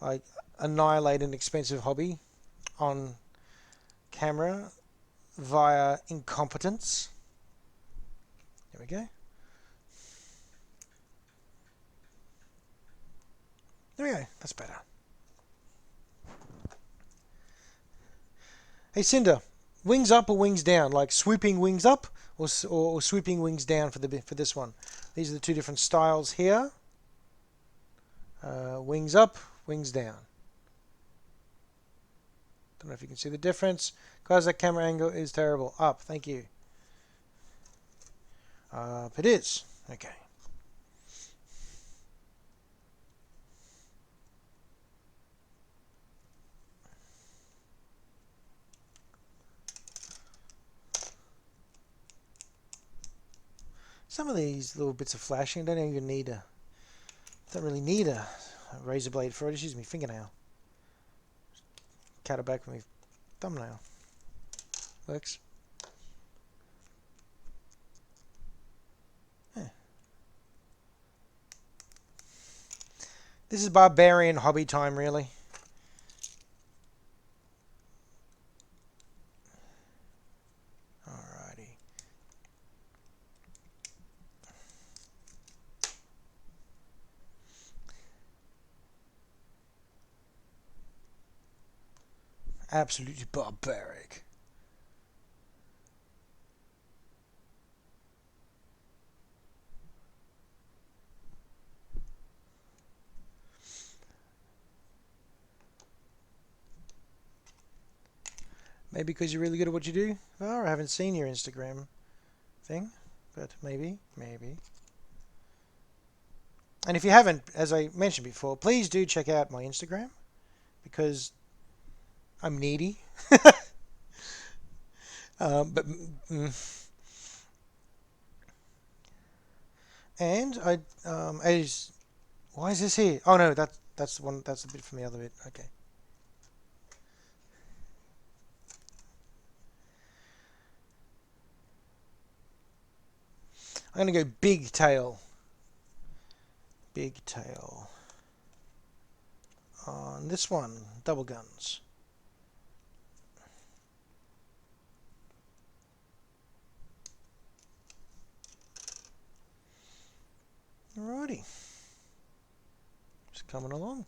like, annihilate an expensive hobby on camera via incompetence. There we go. There we go. That's better. Hey, Cinder, wings up or wings down? Like swooping wings up or swooping wings down for this one. These are the two different styles here. Wings up, wings down. Don't know if you can see the difference. Guys, that camera angle is terrible. Up, thank you. Up it is. Okay. Some of these little bits of flashing don't even need a... Don't really need a razor blade for it. Just use my fingernail. Cut it back with my thumbnail. Works. Yeah. This is barbarian hobby time, really. Alrighty. Absolutely barbaric. Maybe because you're really good at what you do? Oh, I haven't seen your Instagram thing, but maybe. And if you haven't, as I mentioned before, please do check out my Instagram, because I'm needy. But and I as why is this here? Oh no, that's the one. That's the bit from the other bit. Okay. I'm gonna go big tail. Big tail. On this one, double guns. Alrighty. Just coming along.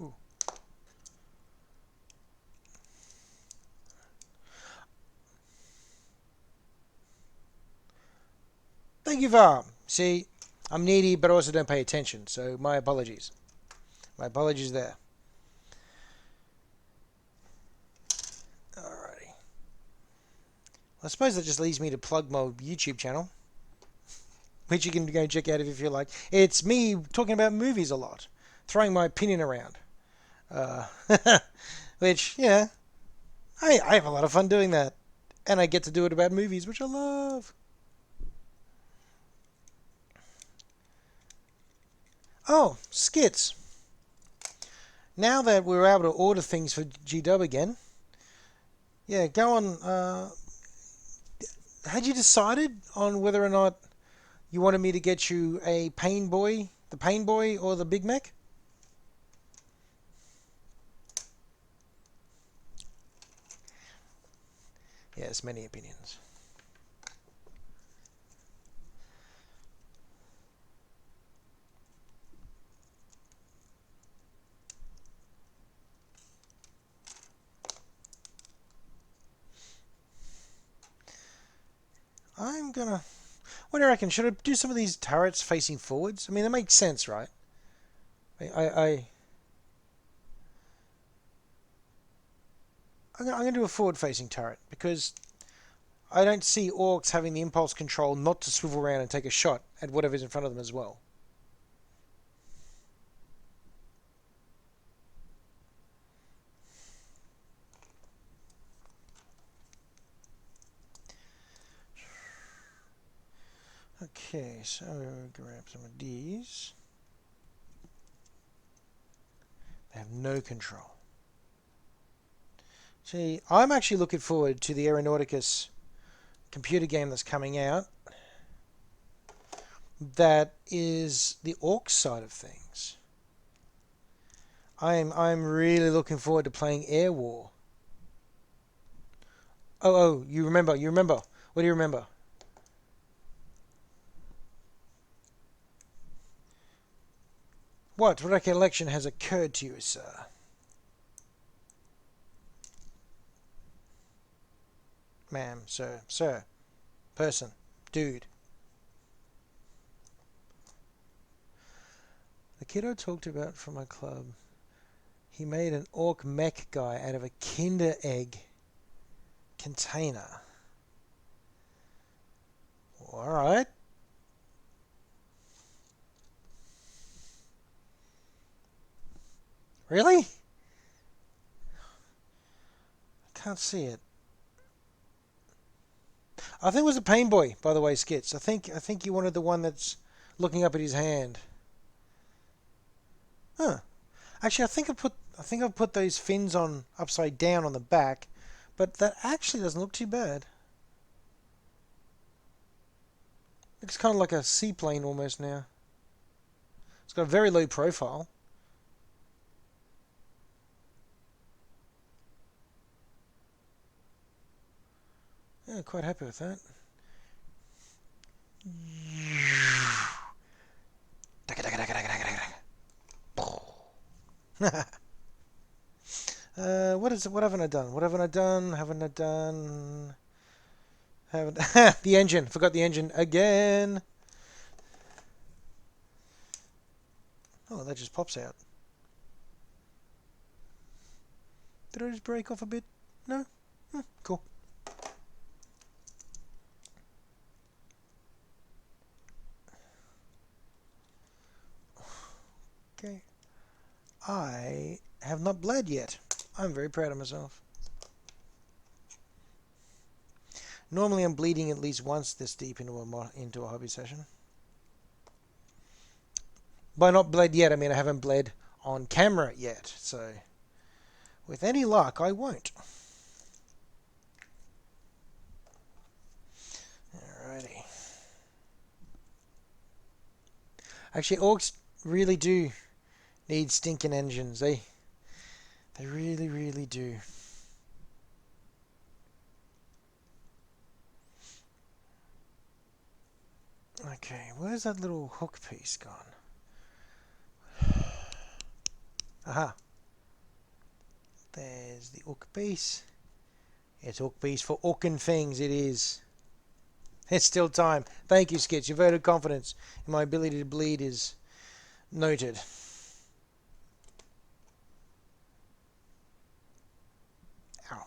Ooh. Thank you, Var. See, I'm needy, but also don't pay attention, so my apologies. My apologies there. Alrighty. I suppose that just leaves me to plug my YouTube channel, which you can go check out if you feel like. It's me talking about movies a lot, throwing my opinion around. Which, yeah, I have a lot of fun doing that. And I get to do it about movies, which I love. Oh, skits. Now that we're able to order things for GW again, yeah, go on. Had you decided on whether or not you wanted me to get you a Pain Boy, the Pain Boy, or the Big Mac? Yes, many opinions. I'm gonna... What do you reckon? Should I do some of these turrets facing forwards? I mean, that makes sense, right? I I'm going to do a forward-facing turret because I don't see orcs having the impulse control not to swivel around and take a shot at whatever's in front of them as well. Okay, so grab some of these. They have no control. See, I'm actually looking forward to the Aeronauticus computer game that's coming out. That is the orc side of things. I'm really looking forward to playing Air War. Oh, you remember. What do you remember? What recollection has occurred to you, sir? Ma'am, sir, person, dude. The kid I talked about from my club, he made an orc mech guy out of a Kinder Egg container. Alright. Really? I can't see it. I think it was a Pain Boy, by the way, Skits. I think you wanted the one that's looking up at his hand. Huh. Actually, I think I've put those fins on upside down on the back, but that actually doesn't look too bad. Looks kind of like a seaplane almost now. It's got a very low profile. Yeah, quite happy with that. What is it? What haven't I done? What haven't I done? Haven't I done? Haven't the engine? Forgot the engine again. Oh, that just pops out. Did I just break off a bit? No? Cool. Okay. I have not bled yet. I'm very proud of myself. Normally I'm bleeding at least once this deep into a hobby session. By not bled yet, I mean I haven't bled on camera yet. So, with any luck, I won't. Alrighty. Actually, orcs really do need stinking engines. They really, really do. Okay, where's that little hook piece gone? Aha. There's the hook piece. It's hook piece for orkin things, it is. It's still time. Thank you, Skits. Your vote of confidence in my ability to bleed is noted. Ow.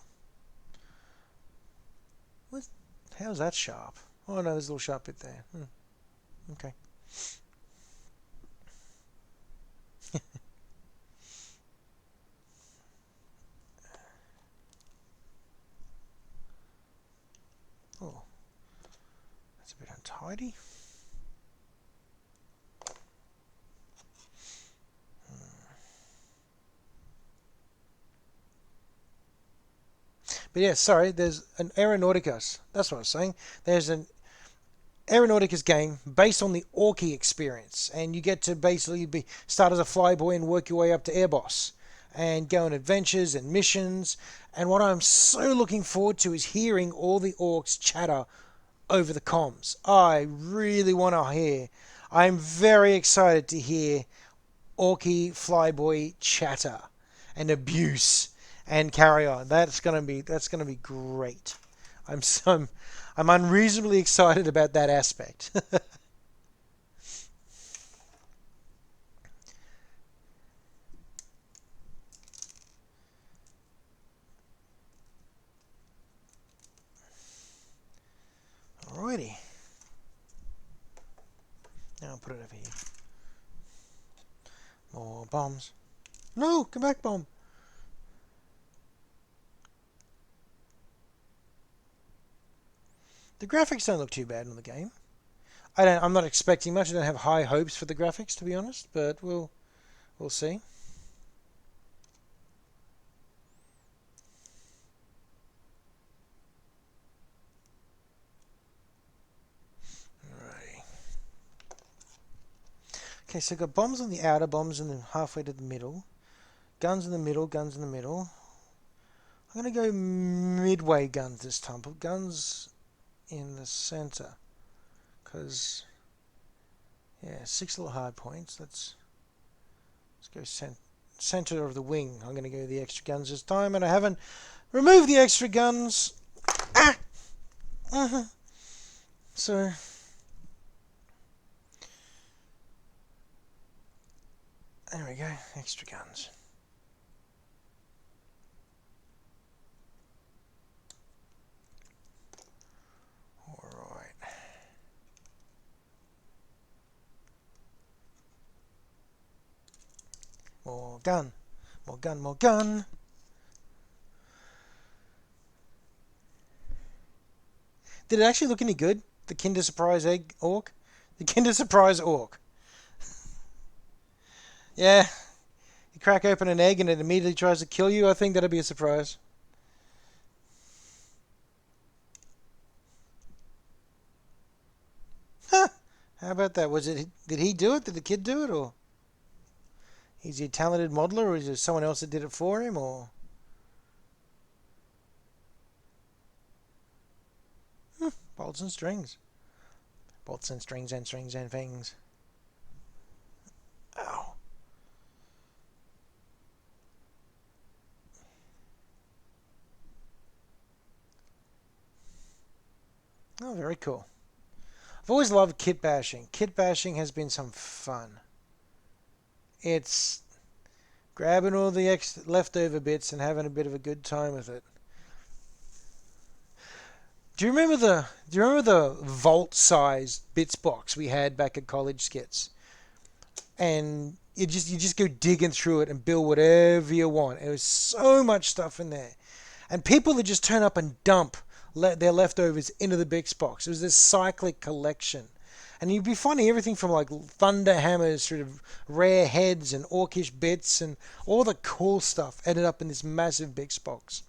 How's that sharp? Oh no, there's a little sharp bit there. Okay. Oh, that's a bit untidy. But yeah, sorry, there's an Aeronauticus. That's what I was saying. There's an Aeronauticus game based on the Orky experience, and you get to basically start as a flyboy and work your way up to air boss and go on adventures and missions. And what I'm so looking forward to is hearing all the orcs chatter over the comms. I really want to hear. I'm very excited to hear Orky flyboy chatter and abuse and carry on. That's gonna be great. I'm unreasonably excited about that aspect. Alrighty. Now I'll put it over here. More bombs. No, come back, bomb. The graphics don't look too bad in the game. I'm not expecting much. I don't have high hopes for the graphics, to be honest, but we'll see. Alrighty. Okay, so I've got bombs on the outer, bombs in the halfway to the middle, guns in the middle, guns in the middle. I'm going to go midway guns this time. Put guns in the center, because yeah, 6 little hard points. Let's go center of the wing. I'm going to go the extra guns this time, and I haven't removed the extra guns. Ah! So there we go, extra guns. More gun. More gun, more gun. Did it actually look any good? The Kinder Surprise Egg Orc? The Kinder Surprise Orc. Yeah. You crack open an egg and it immediately tries to kill you. I think that'd be a surprise. Huh. How about that? Did he do it? Did the kid do it? Or is he a talented modeler, or is there someone else that did it for him, or? Bolts and strings. Bolts and strings and strings and things. Ow. Oh, very cool. I've always loved kit bashing. Kit bashing has been some fun. It's grabbing all the leftover bits and having a bit of a good time with it. Do you remember the vault-sized bits box we had back at College Skits? And you just go digging through it and build whatever you want. There was so much stuff in there, and people would just turn up and dump their leftovers into the bits box. It was this cyclic collection. And you'd be finding everything from like thunder hammers through to rare heads and orcish bits, and all the cool stuff ended up in this massive big box.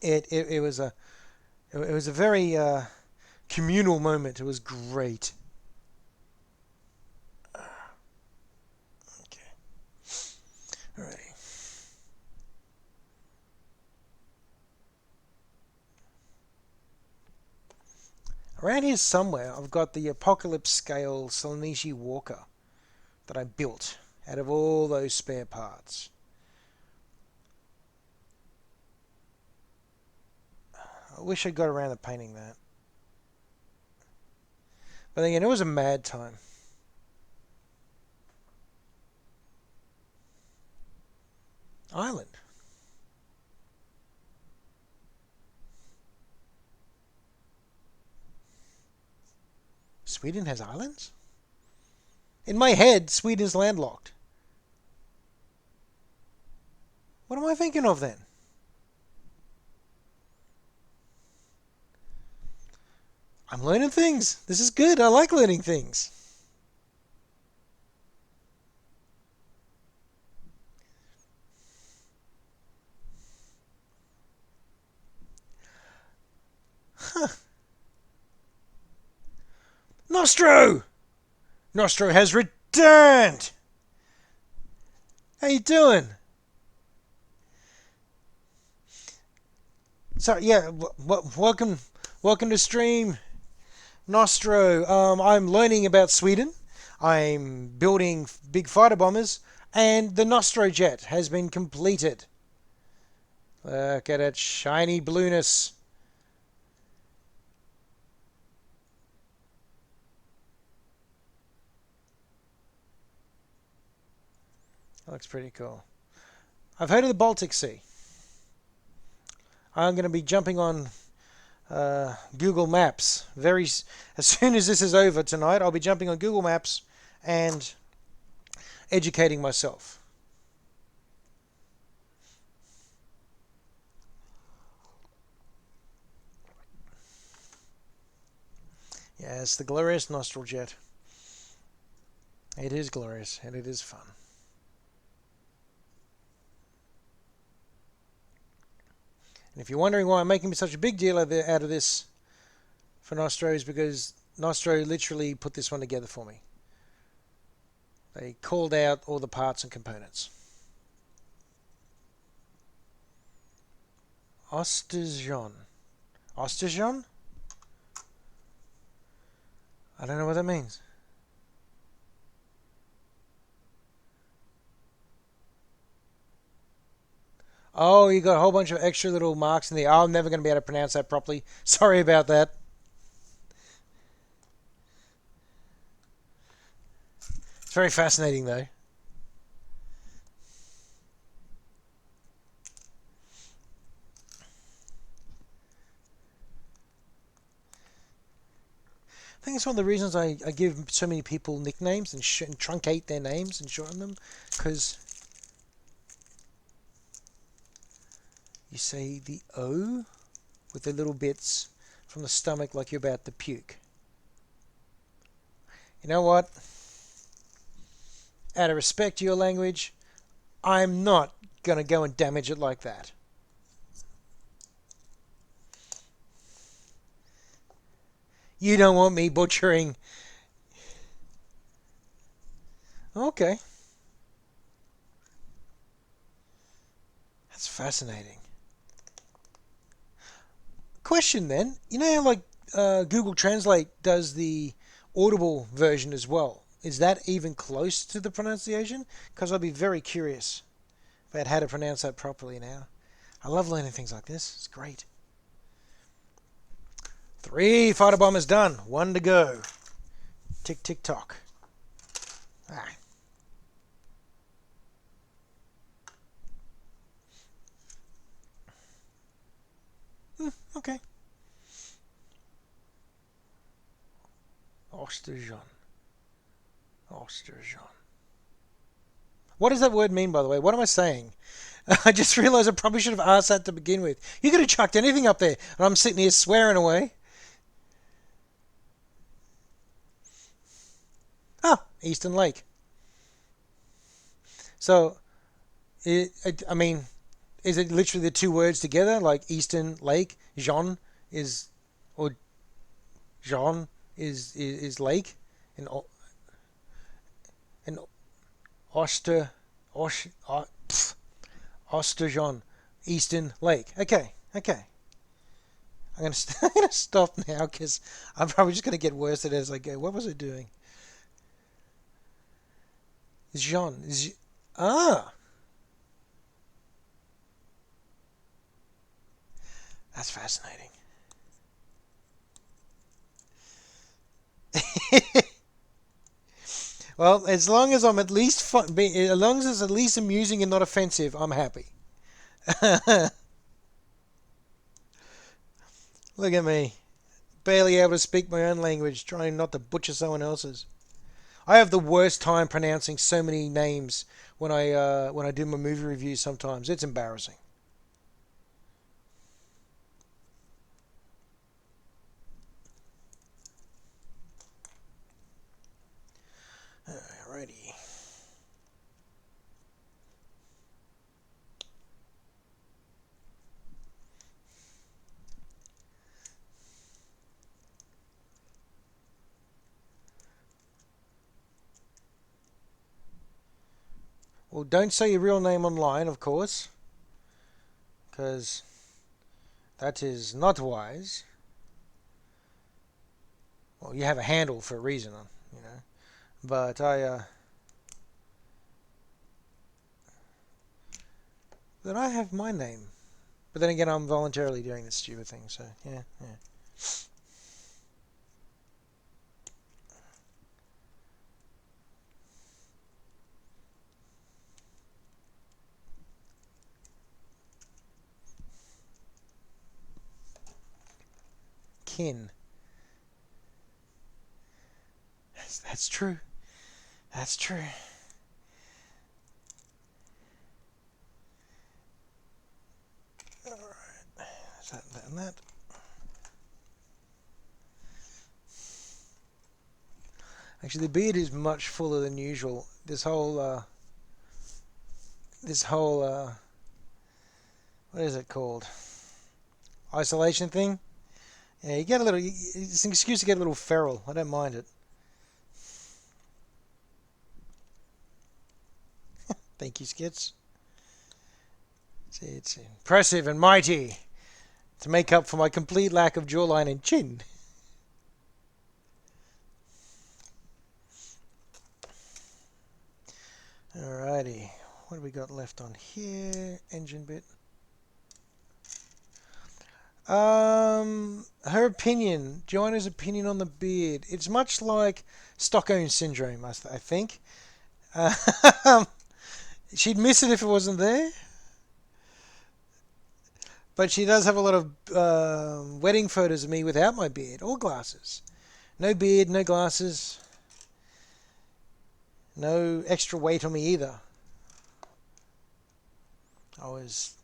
It was a very communal moment. It was great. Okay. All right. Around here somewhere, I've got the Apocalypse Scale Salonishi Walker that I built out of all those spare parts. I wish I got around to painting that. But again, it was a mad time. Island. Sweden has islands? In my head, Sweden's landlocked. What am I thinking of then? I'm learning things. This is good. I like learning things. Huh. Nostro! Nostro has returned! How you doing? So, yeah, welcome to stream, Nostro. I'm learning about Sweden. I'm building big fighter bombers, and the Nostro jet has been completed. Look at that shiny blueness. Looks pretty cool. I've heard of the Baltic Sea. I'm going to be jumping on Google Maps as soon as this is over tonight. I'll be jumping on Google Maps and educating myself. Yes, the glorious nostril jet. It is glorious and it is fun. And if you're wondering why I'm making such a big deal out of this for Nostro, is because Nostro literally put this one together for me. They called out all the parts and components. Osterjon. Osterjon? I don't know what that means. Oh, you got a whole bunch of extra little marks in there. Oh, I'm never going to be able to pronounce that properly. Sorry about that. It's very fascinating, though. I think it's one of the reasons I give so many people nicknames and truncate their names and shorten them, because you say the O with the little bits from the stomach like you're about to puke. You know what? Out of respect to your language, I'm not going to go and damage it like that. You don't want me butchering. Okay. That's fascinating. Question then. You know how like Google Translate does the audible version as well? Is that even close to the pronunciation? Because I'd be very curious about how to pronounce that properly now. I love learning things like this. It's great. 3 fighter bombers done. 1 to go. Tick, tick, tock. Ah. Okay. Osterjon. Osterjon. What does that word mean, by the way? What am I saying? I just realised I probably should have asked that to begin with. You could have chucked anything up there, and I'm sitting here swearing away. Ah, Eastern Lake. So, I mean, is it literally the 2 words together, like Eastern Lake? Jean is, or Jean is lake, and and Oster, Osterjon, Eastern Lake. Okay, okay. I'm gonna stop now because I'm probably just gonna get worse at it as I go. What was I doing? Jean. Ah, that's fascinating. Well, as long as I'm at least fun, as long as it's at least amusing and not offensive, I'm happy. Look at me, barely able to speak my own language, trying not to butcher someone else's. I have the worst time pronouncing so many names when I do my movie reviews. Sometimes it's embarrassing. Alrighty. Well, don't say your real name online, of course, because that is not wise. Well, you have a handle for a reason, you know. But then I have my name. But then again, I'm voluntarily doing this stupid thing, so yeah, yeah. kin. That's true. That's true. Alright. Is that and that? Actually, the beard is much fuller than usual. This whole what is it called? Isolation thing? Yeah, you get a little, it's an excuse to get a little feral. I don't mind it. Thank you, Skits. See, it's impressive and mighty to make up for my complete lack of jawline and chin. Alrighty, what have we got left on here? Engine bit. Her opinion, Joanna's opinion on the beard. It's much like Stockholm Syndrome, I think. She'd miss it if it wasn't there. But she does have a lot of wedding photos of me without my beard or glasses. No beard, no glasses. No extra weight on me either. I was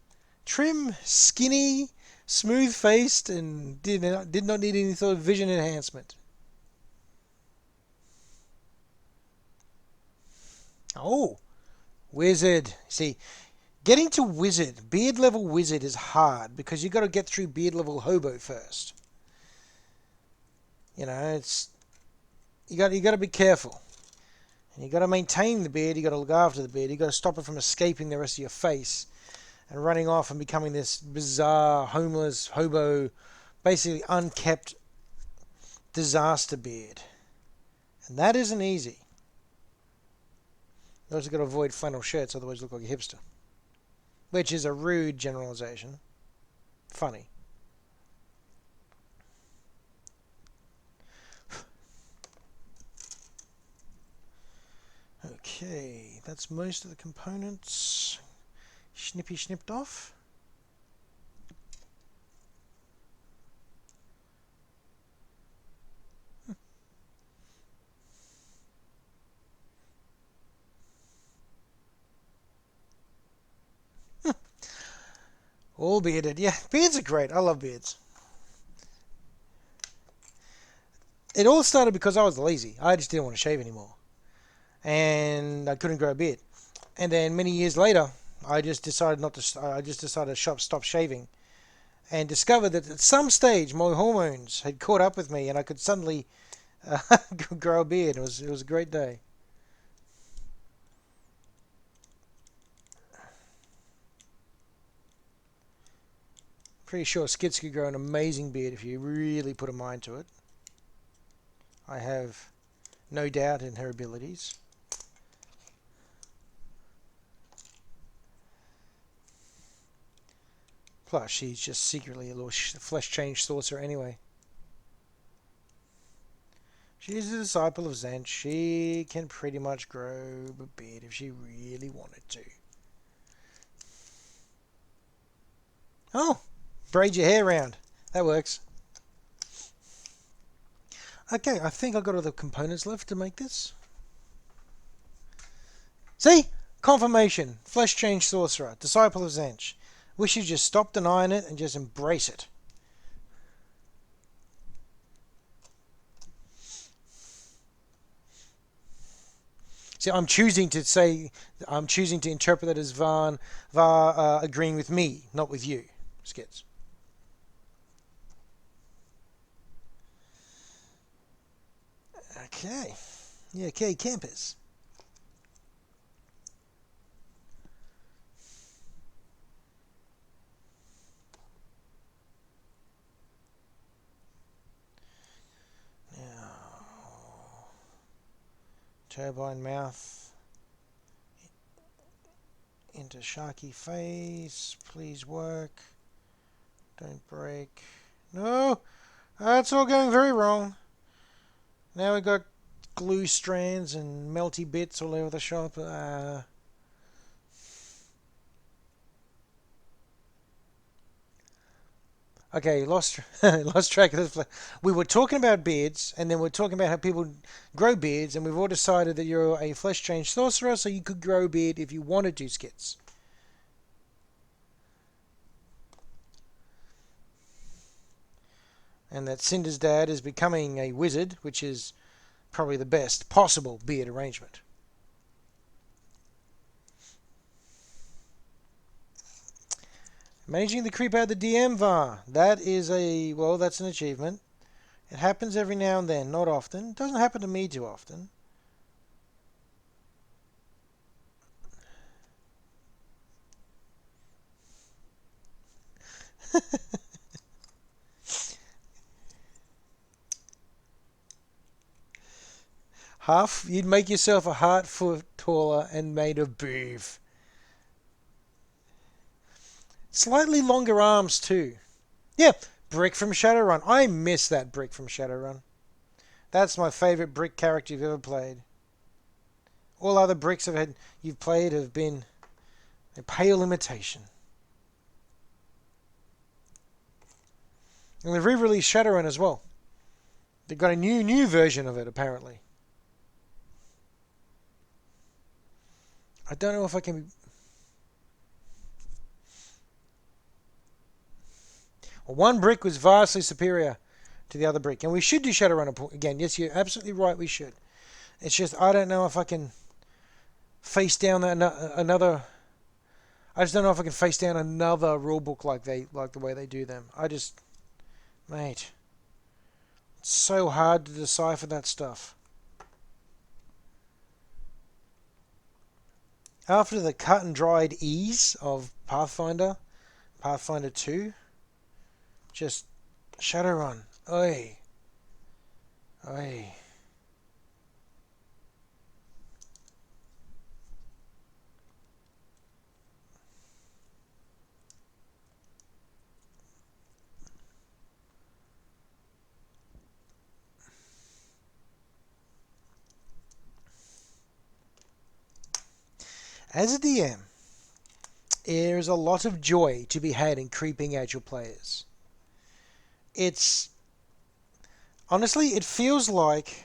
trim, skinny, smooth-faced, and did not need any sort of vision enhancement. Oh, wizard. See, getting to wizard, beard level wizard is hard because you got to get through beard level hobo first. You know, it's you got to be careful. And you got to maintain the beard, you got to look after the beard, you got to stop it from escaping the rest of your face and running off and becoming this bizarre, homeless, hobo, basically unkept disaster beard. And that isn't easy. You also got to avoid flannel shirts, otherwise you look like a hipster. Which is a rude generalization. Funny. Okay, that's most of the components snipped off. All bearded. Yeah, beards are great. I love beards. It all started because I was lazy. I just didn't want to shave anymore. And I couldn't grow a beard. And then many years later, I just decided to stop shaving, and discovered that at some stage my hormones had caught up with me, and I could suddenly grow a beard. It was a great day. Pretty sure Skits could grow an amazing beard if you really put a mind to it. I have no doubt in her abilities. Plus, she's just secretly a little flesh change sorcerer anyway. She's a disciple of Zench. She can pretty much grow a beard if she really wanted to. Oh, braid your hair round. That works. Okay, I think I've got all the components left to make this. See? Confirmation. Flesh change sorcerer. Disciple of Zench. We should just stop denying it and just embrace it. See, I'm choosing to interpret that as Var agreeing with me, not with you, Skits. Okay. Yeah, okay, campers. Turbine mouth into Sharky face. Please work. Don't break. No! That's all going very wrong. Now we've got glue strands and melty bits all over the shop. Okay, lost lost track of this. We were talking about beards, and then we're talking about how people grow beards, and we've all decided that you're a flesh change sorcerer, so you could grow a beard if you wanted to, Skits. And that Cinder's dad is becoming a wizard, which is probably the best possible beard arrangement. Managing the creep out the DM VAR. That is well, that's an achievement. It happens every now and then, not often. It doesn't happen to me too often. You'd make yourself a foot taller and made of beef. Slightly longer arms too. Yeah, Brick from Shadowrun. I miss that Brick from Shadowrun. That's my favourite Brick character you've ever played. All other Bricks you've played have been a pale imitation. And they've re-released Shadowrun as well. They've got a new version of it, apparently. I don't know if I can... Well, one brick was vastly superior to the other brick. And we should do Shadowrun again. Yes, you're absolutely right, we should. It's just, I don't know if I can face down another... I just don't know if I can face down another rulebook like the way they do them. Mate, it's so hard to decipher that stuff. After the cut and dried ease of Pathfinder 2, just Shadowrun. Oi. Oi. As a DM, there is a lot of joy to be had in creeping out your players. Honestly, it feels like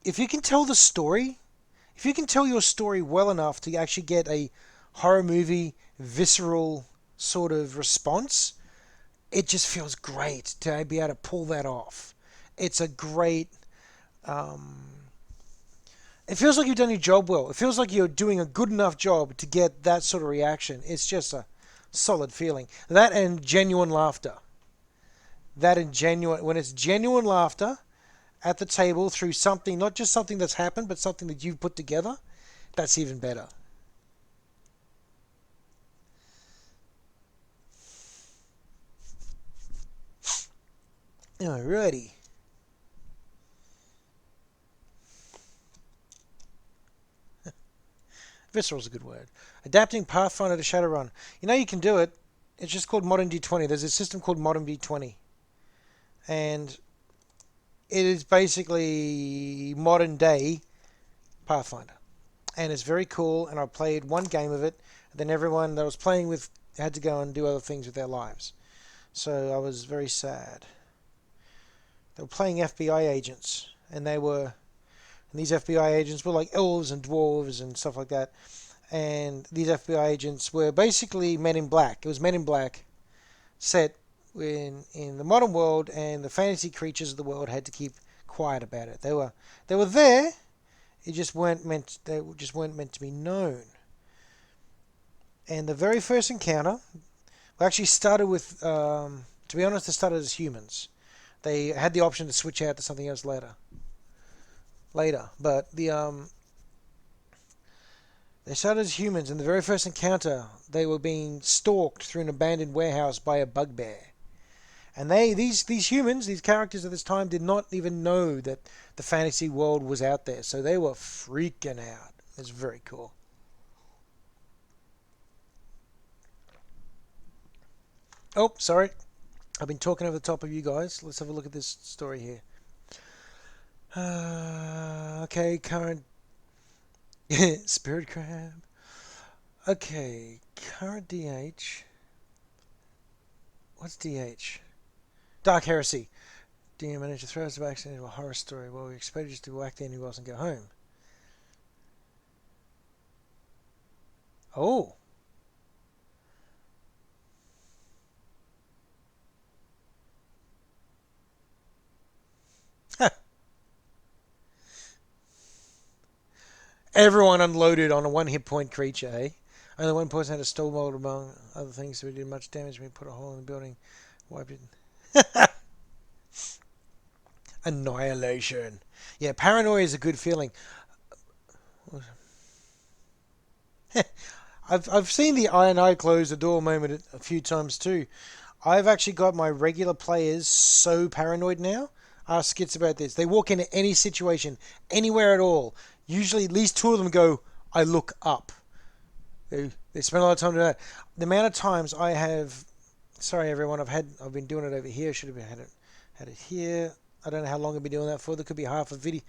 if you can tell the story, if you can tell your story well enough to actually get a horror movie visceral sort of response, it just feels great to be able to pull that off. It's a great... it feels like you've done your job well. It feels like you're doing a good enough job to get that sort of reaction. It's just a solid feeling. That and genuine laughter. When it's genuine laughter at the table through something, not just something that's happened, but something that you've put together, that's even better. Alrighty. Visceral's a good word. Adapting Pathfinder to Shadowrun. You know you can do it. It's just called Modern D20. There's a system called Modern D20. And it is basically modern day Pathfinder. And it's very cool, and I played one game of it, and then everyone that I was playing with had to go and do other things with their lives. So I was very sad. They were playing FBI agents, and these FBI agents were like elves and dwarves and stuff like that. And these FBI agents were basically Men in Black. It was Men in Black set in the modern world, and the fantasy creatures of the world had to keep quiet about it. They were there. They just weren't meant to be known. And the very first encounter actually started with, to be honest, they started as humans. They had the option to switch out to something else later. But they started as humans, and the very first encounter, they were being stalked through an abandoned warehouse by a bugbear. And these humans, these characters at this time, did not even know that the fantasy world was out there. So they were freaking out. It's very cool. Oh, sorry. I've been talking over the top of you guys. Let's have a look at this story here. Okay, current... Spirit Crab. Okay, current DH... What's DH? Dark Heresy. Demon manager throws the accident into a horror story. Well, we expected just to whack the enemy boss and go home. Oh. Everyone unloaded on a one hit point creature, eh? Only one person had a stall mold among other things, so we did much damage. We put a hole in the building, wiped it. Annihilation. Yeah, paranoia is a good feeling. I've seen the iron eye close the door moment a few times too. I've actually got my regular players so paranoid now. Ask Skits about this. They walk into any situation, anywhere at all. Usually at least two of them go, I look up. They spend a lot of time doing that. The amount of times I have, sorry everyone, I've been doing it over here. Should have had it here. I don't know how long I've been doing that for. There could be half a video,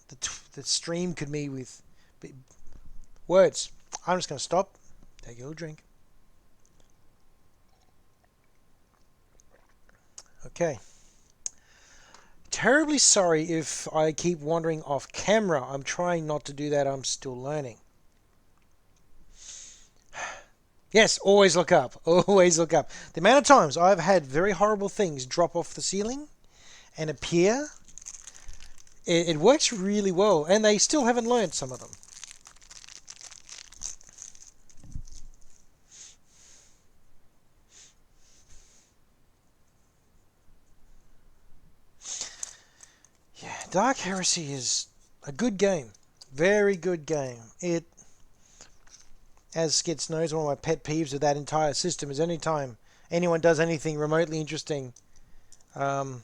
the stream could be with words. I'm just going to stop, take a little drink. Okay. Terribly sorry if I keep wandering off camera. I'm trying not to do that. I'm still learning. Yes, always look up. Always look up. The amount of times I've had very horrible things drop off the ceiling and appear, it works really well. And they still haven't learned some of them. Yeah, Dark Heresy is a good game. Very good game. It, as Skits knows, one of my pet peeves with that entire system is anytime anyone does anything remotely interesting, the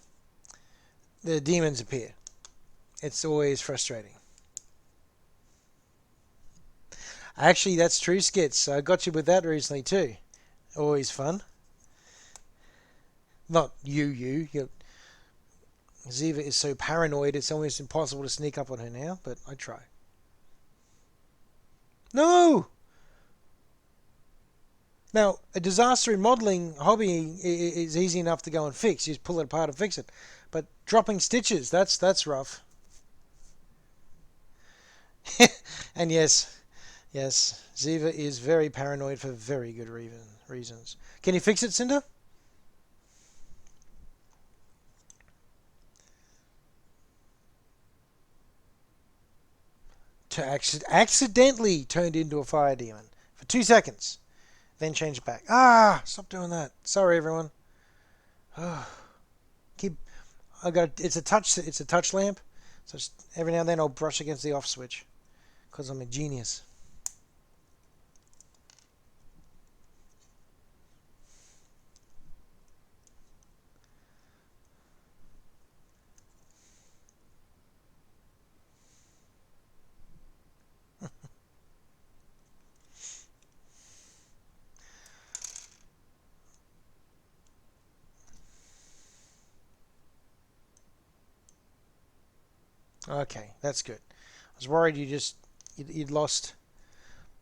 demons appear. It's always frustrating. Actually, that's true, Skits. I got you with that recently too. Always fun. Not you. Ziva is so paranoid it's almost impossible to sneak up on her now, but I try. No! Now, a disaster in modelling hobby is easy enough to go and fix. You just pull it apart and fix it. But dropping stitches, that's rough. And yes, Ziva is very paranoid for very good reasons. Can you fix it, Cinder? To accidentally turned into a fire demon for 2 seconds, then change it back. Stop doing that. Sorry, everyone. It's a touch lamp, so every now and then I'll brush against the off switch because I'm a genius. Okay, that's good. I was worried you'd lost,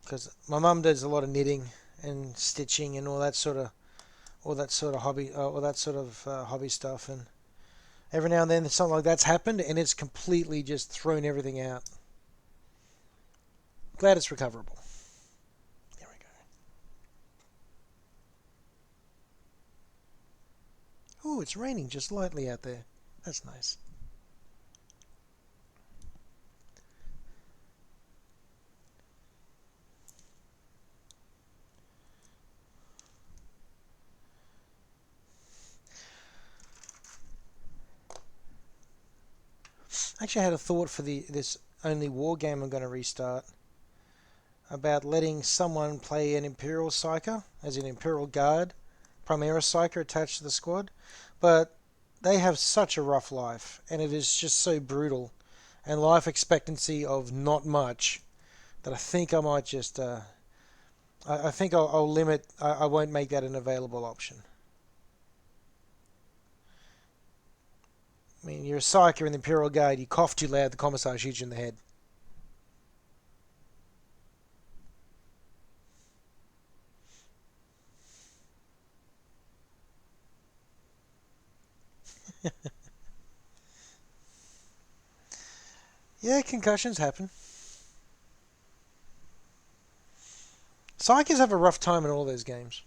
because my mum does a lot of knitting and stitching and all that sort of hobby stuff, and every now and then something like that's happened and it's completely just thrown everything out. Glad it's recoverable. There we go. Oh, it's raining just lightly out there. That's nice. Actually, I had a thought for this only war game I'm going to restart about letting someone play an Imperial Psyker, as an Imperial Guard, Primera Psyker attached to the squad, but they have such a rough life, and it is just so brutal, and life expectancy of not much, that I think I might just, I think I'll limit, I won't make that an available option. I mean, you're a psyker in the Imperial Guard, you cough too loud, the commissar shoots you in the head. Yeah, concussions happen. Psychers have a rough time in all those games.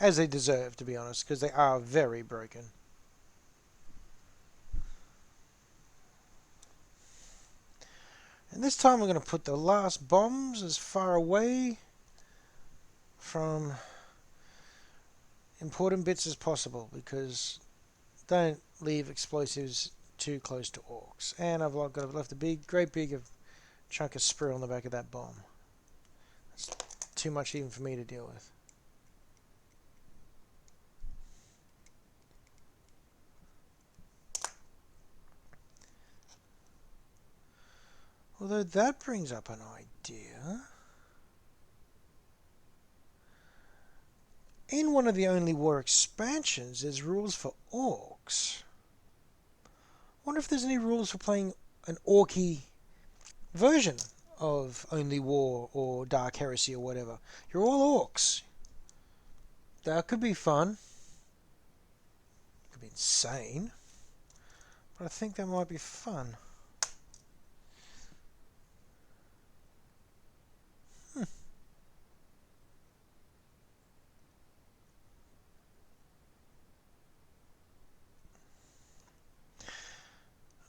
As they deserve, to be honest, because they are very broken. And this time we're going to put the last bombs as far away from important bits as possible, because don't leave explosives too close to orcs. And I've left a great big chunk of sprue on the back of that bomb. That's too much even for me to deal with. Although that brings up an idea. In one of the Only War expansions, there's rules for orcs. I wonder if there's any rules for playing an orky version of Only War or Dark Heresy or whatever. You're all orcs. That could be fun. Could be insane. But I think that might be fun.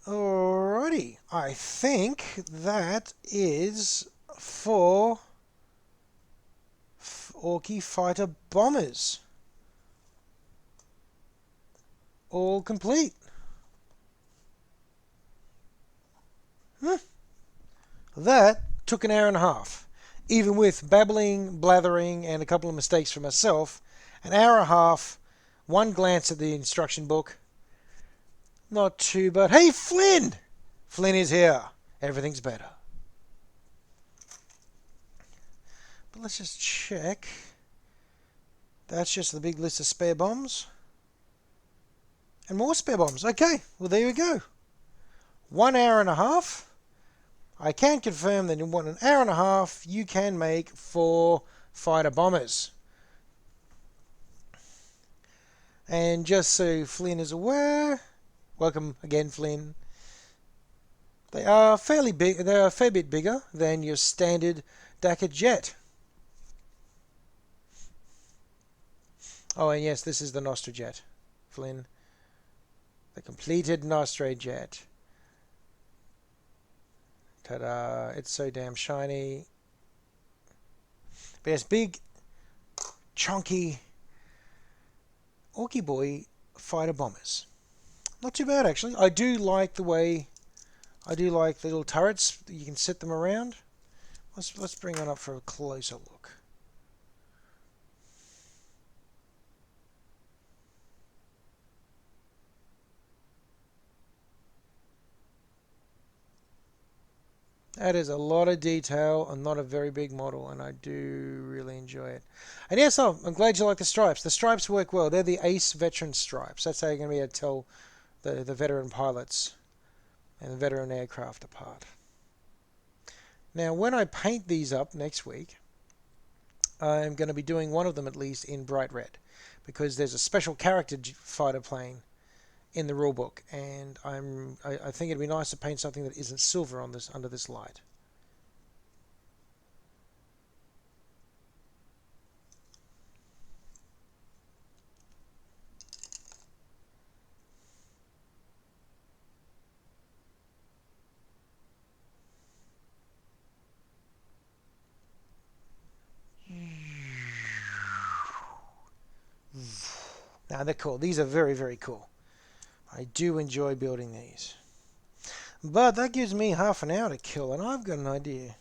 Alrighty, I think that is for Orky Fighter Bomberz. All complete. That took an hour and a half. Even with babbling, blathering, and a couple of mistakes for myself, an hour and a half, one glance at the instruction book. Not too bad. Hey, Flynn! Flynn is here. Everything's better. But let's just check. That's just the big list of spare bombs. And more spare bombs. Okay, well there we go. 1 hour and a half. I can confirm that in an hour and a half you can make 4 Fighter Bombers. And just so Flynn is aware, welcome again, Flynn. They are fairly big. They are a fair bit bigger than your standard Dakar jet. Oh, and yes, this is the Nostra jet, Flynn. The completed Nostra jet. Ta-da! It's so damn shiny. But yes, big, chunky, Orky boy Fighter Bombers. Not too bad, actually. I do like the little turrets. You can set them around. Let's bring one up for a closer look. That is a lot of detail and not a very big model, and I do really enjoy it. And yes, I'm glad you like the stripes. The stripes work well. They're the Ace Veteran stripes. That's how you're going to be able to tell the veteran pilots and the veteran aircraft apart. Now, when I paint these up next week, I'm going to be doing one of them at least in bright red, because there's a special character fighter plane in the rulebook, and I think it'd be nice to paint something that isn't silver on this under this light. Now they're cool. These are very, very cool. I do enjoy building these. But that gives me half an hour to kill, and I've got an idea.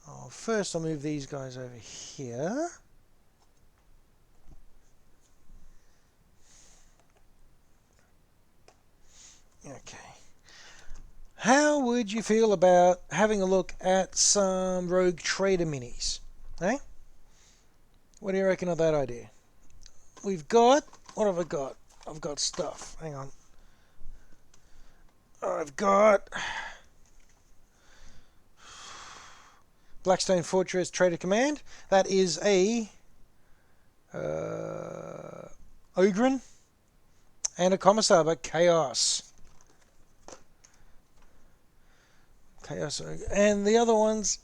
Oh, first I'll move these guys over here. Okay. How would you feel about having a look at some Rogue Trader minis? Eh? What do you reckon of that idea? We've got... What have I got? I've got stuff. Hang on. I've got... Blackstone Fortress Trader Command. That is a... Ogren and a Commissar, but Chaos. Chaos. And the other ones,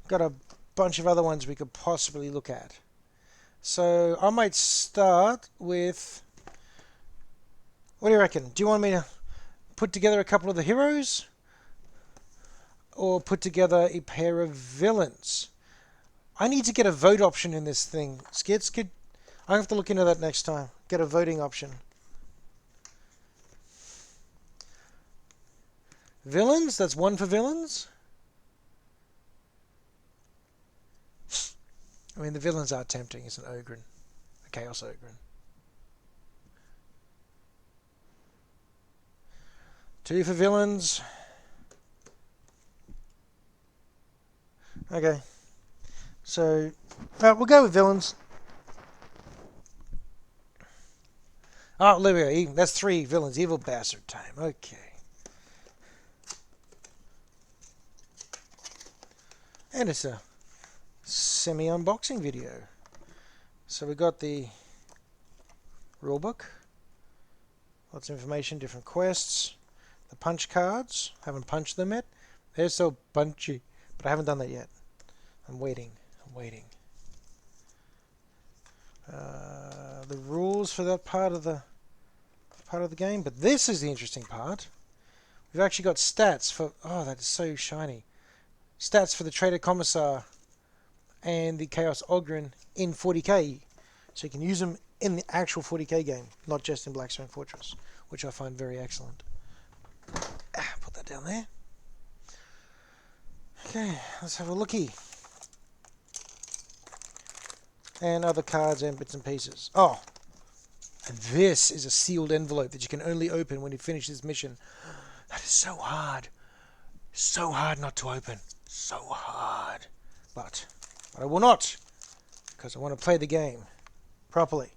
got a bunch of other ones we could possibly look at. So I might start with, what do you reckon? Do you want me to put together a couple of the heroes? Or put together a pair of villains? I need to get a vote option in this thing. Skits, I have to look into that next time. Get a voting option. Villains? That's one for villains? I mean, the villains are tempting. It's an Ogren. A Chaos Ogren. 2 for villains. Okay. So, we'll go with villains. Oh, there we go. That's 3 villains. Evil Bastard time. Okay. And it's a semi-unboxing video. So we got the rulebook. Lots of information, different quests. The punch cards. Haven't punched them yet. They're so punchy. But I haven't done that yet. I'm waiting. The rules for that part of the game. But this is the interesting part. We've actually got stats for... Oh, that is so shiny. Stats for the Trader Commissar and the Chaos Ogren in 40k. So you can use them in the actual 40k game, not just in Blackstone Fortress, which I find very excellent. Put that down there. Okay, let's have a looky. And other cards and bits and pieces. Oh, and this is a sealed envelope that you can only open when you finish this mission. That is so hard. So hard not to open. So hard. But I will not, because I want to play the game properly.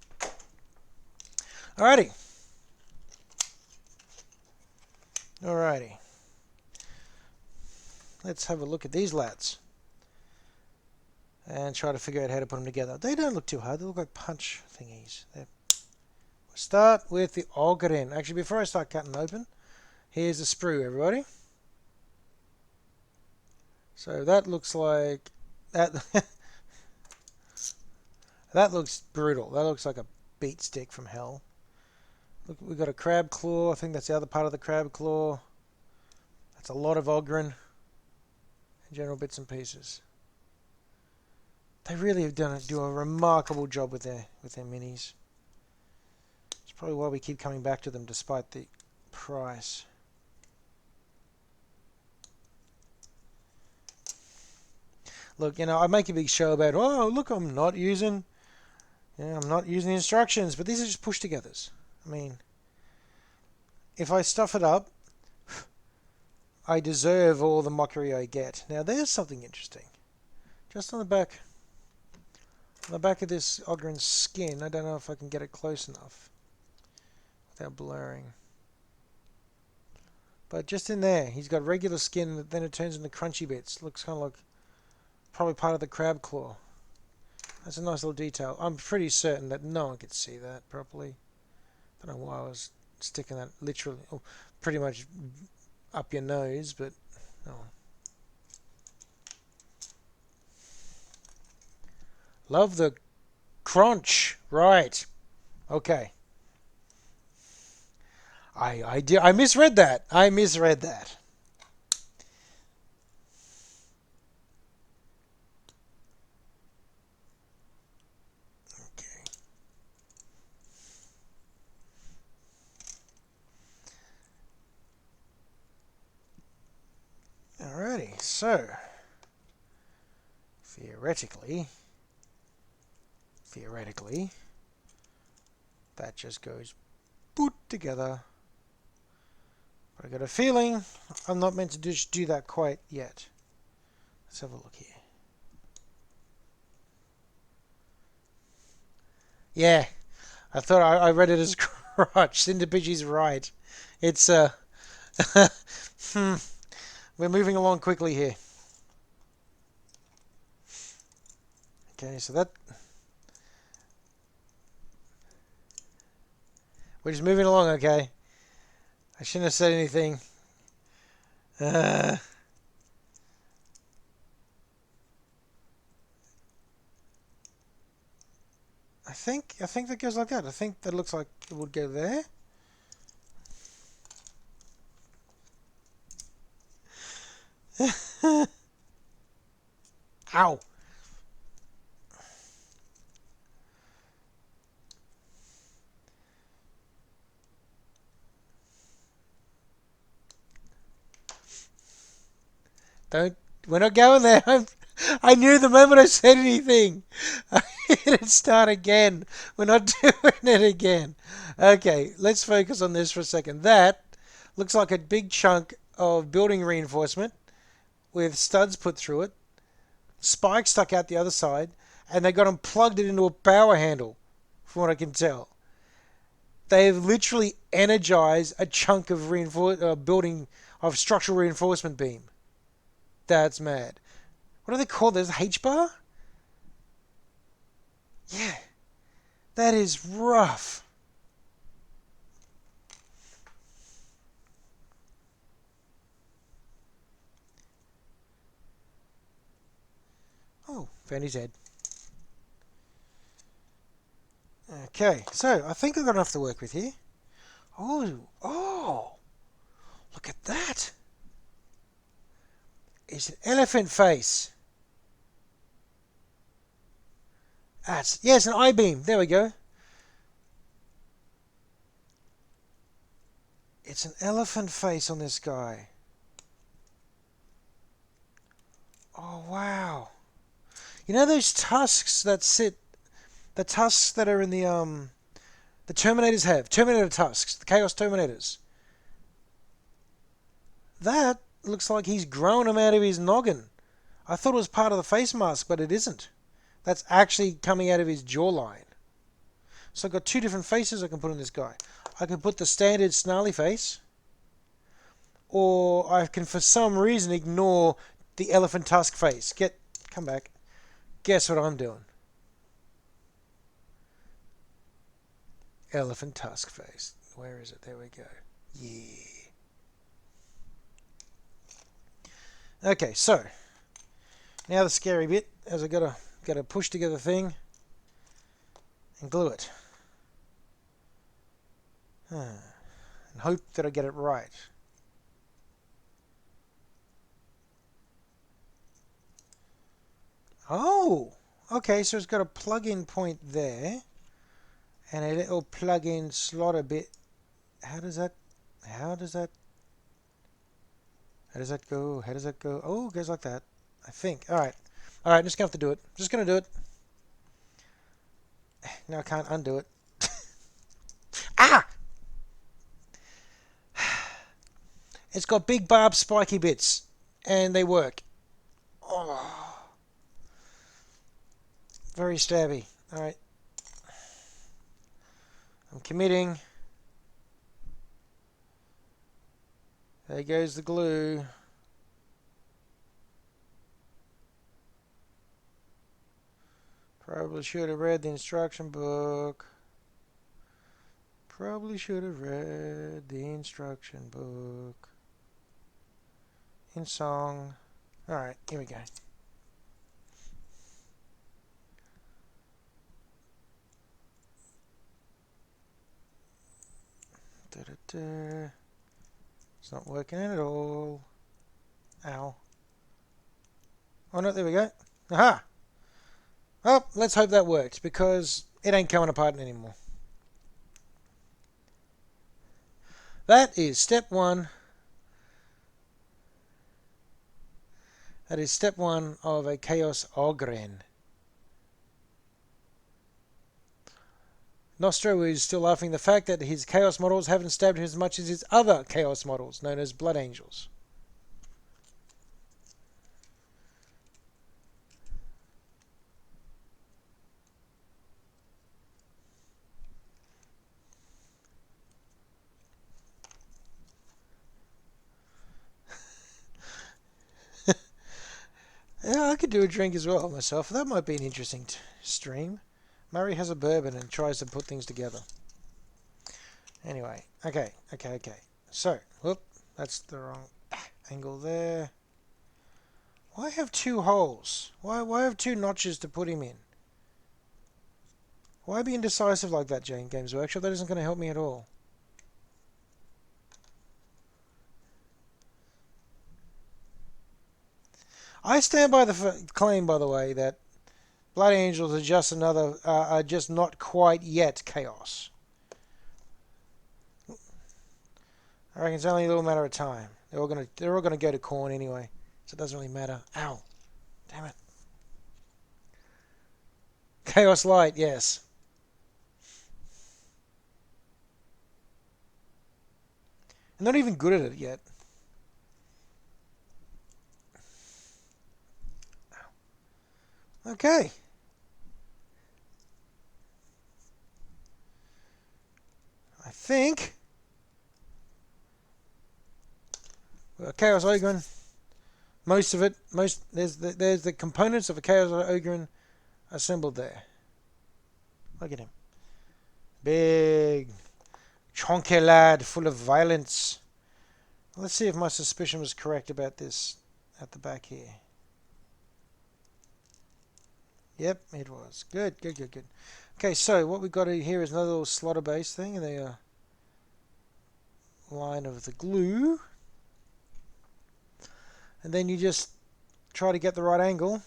Alrighty. Let's have a look at these lads and try to figure out how to put them together. They don't look too hard. They look like punch thingies. We'll start with the Ogren. Actually, before I start cutting open, here's the sprue, everybody. So that looks like that. That looks brutal. That looks like a beat stick from hell. Look, we've got a crab claw. I think that's the other part of the crab claw. That's a lot of Ogren and general bits and pieces. They really have do a remarkable job with their minis. It's probably why we keep coming back to them despite the price. Look, I make a big show about, oh, look, I'm not using the instructions, but these are just push-togethers. I mean, if I stuff it up, I deserve all the mockery I get. Now, there's something interesting. Just on the back of this Ogren's skin, I don't know if I can get it close enough without blurring. But just in there, he's got regular skin, then it turns into crunchy bits. Looks kind of like probably part of the crab claw. That's a nice little detail. I'm pretty certain that no one could see that properly. Don't know why I was sticking that literally, pretty much up your nose, but no. Love the crunch, right? Okay. I misread that. Alrighty, so theoretically, that just goes boot together. But I got a feeling I'm not meant to just do that quite yet. Let's have a look here. Yeah, I thought I read it as crotch. Cinderpidgey's right. It's we're moving along quickly here. Okay, so We're just moving along, okay? I shouldn't have said anything. Uh, I think that goes like that. I think that looks like it would go there. Ow! Don't. We're not going there. I knew the moment I said anything. I hit it start again. We're not doing it again. Okay, let's focus on this for a second. That looks like a big chunk of building reinforcement with studs put through it, spikes stuck out the other side, and they got them plugged it into a power handle, from what I can tell. They've literally energized a chunk of building of structural reinforcement beam. That's mad. What do they call this? H-bar? Yeah. That is rough. Oh, found his head. Okay, so I think I've got enough to work with here. Oh, look at that. It's an elephant face. Yeah, it's an I-beam. There we go. It's an elephant face on this guy. Oh, wow. You know those tusks that sit, the tusks that are in the Terminators have, Terminator tusks, the Chaos Terminators. That looks like he's grown them out of his noggin. I thought it was part of the face mask, but it isn't. That's actually coming out of his jawline. So I've got two different faces I can put on this guy. I can put the standard snarly face, or I can for some reason ignore the elephant tusk face. Come back. Guess what I'm doing? Elephant tusk face. Where is it? There we go. Yeah. Okay, so now the scary bit, as I gotta push together thing and glue it. And hope that I get it right. Oh, okay, so it's got a plug-in point there and a little plug-in slot a bit. How does that go? How does that go? Oh, it goes like that, I think. Alright, I'm just gonna have to do it. Just gonna do it. Now I can't undo it. Ah! It's got big barbed spiky bits and they work. Oh, very stabby. Alright. I'm committing. There goes the glue. Probably should have read the instruction book. Probably should have read the instruction book. In song. Alright, here we go. Da-da-da. It's not working at all. Ow. Oh no, there we go. Aha! Well, let's hope that works, because it ain't coming apart anymore. That is step one. That is step one of a Chaos Ogren. Nostro is still laughing the fact that his Chaos models haven't stabbed him as much as his other Chaos models, known as Blood Angels. Yeah, I could do a drink as well myself. That might be an interesting stream. Murray has a bourbon and tries to put things together. Anyway, okay. So, whoop, that's the wrong angle there. Why have two holes? Why have two notches to put him in? Why be indecisive like that, Jane Games Workshop? That isn't going to help me at all. I stand by the claim, by the way, that Blood Angels are just are just not quite yet chaos. I reckon it's only a little matter of time. They're all gonna go to corn anyway, so it doesn't really matter. Ow, damn it! Chaos Light, yes. I'm not even good at it yet. Okay. I think Chaos Ogre. Most of it, there's the components of a Chaos Ogre assembled there. Look at him, big, chonky lad, full of violence. Let's see if my suspicion was correct about this at the back here. Yep, it was. Good. Okay, so what we've got here is another little slaughter base thing, and the line of the glue. And then you just try to get the right angle.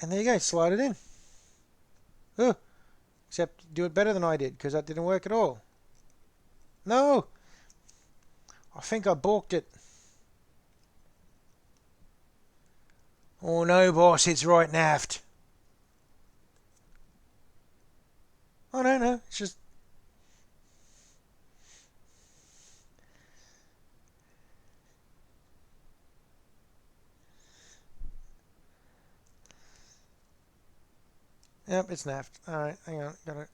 And there you go, slide it in. Oh, except do it better than I did, because that didn't work at all. No! I think I balked it. Oh no, boss, it's right naft. Oh no, it's just... Yep, it's naft. Alright, hang on, gotta...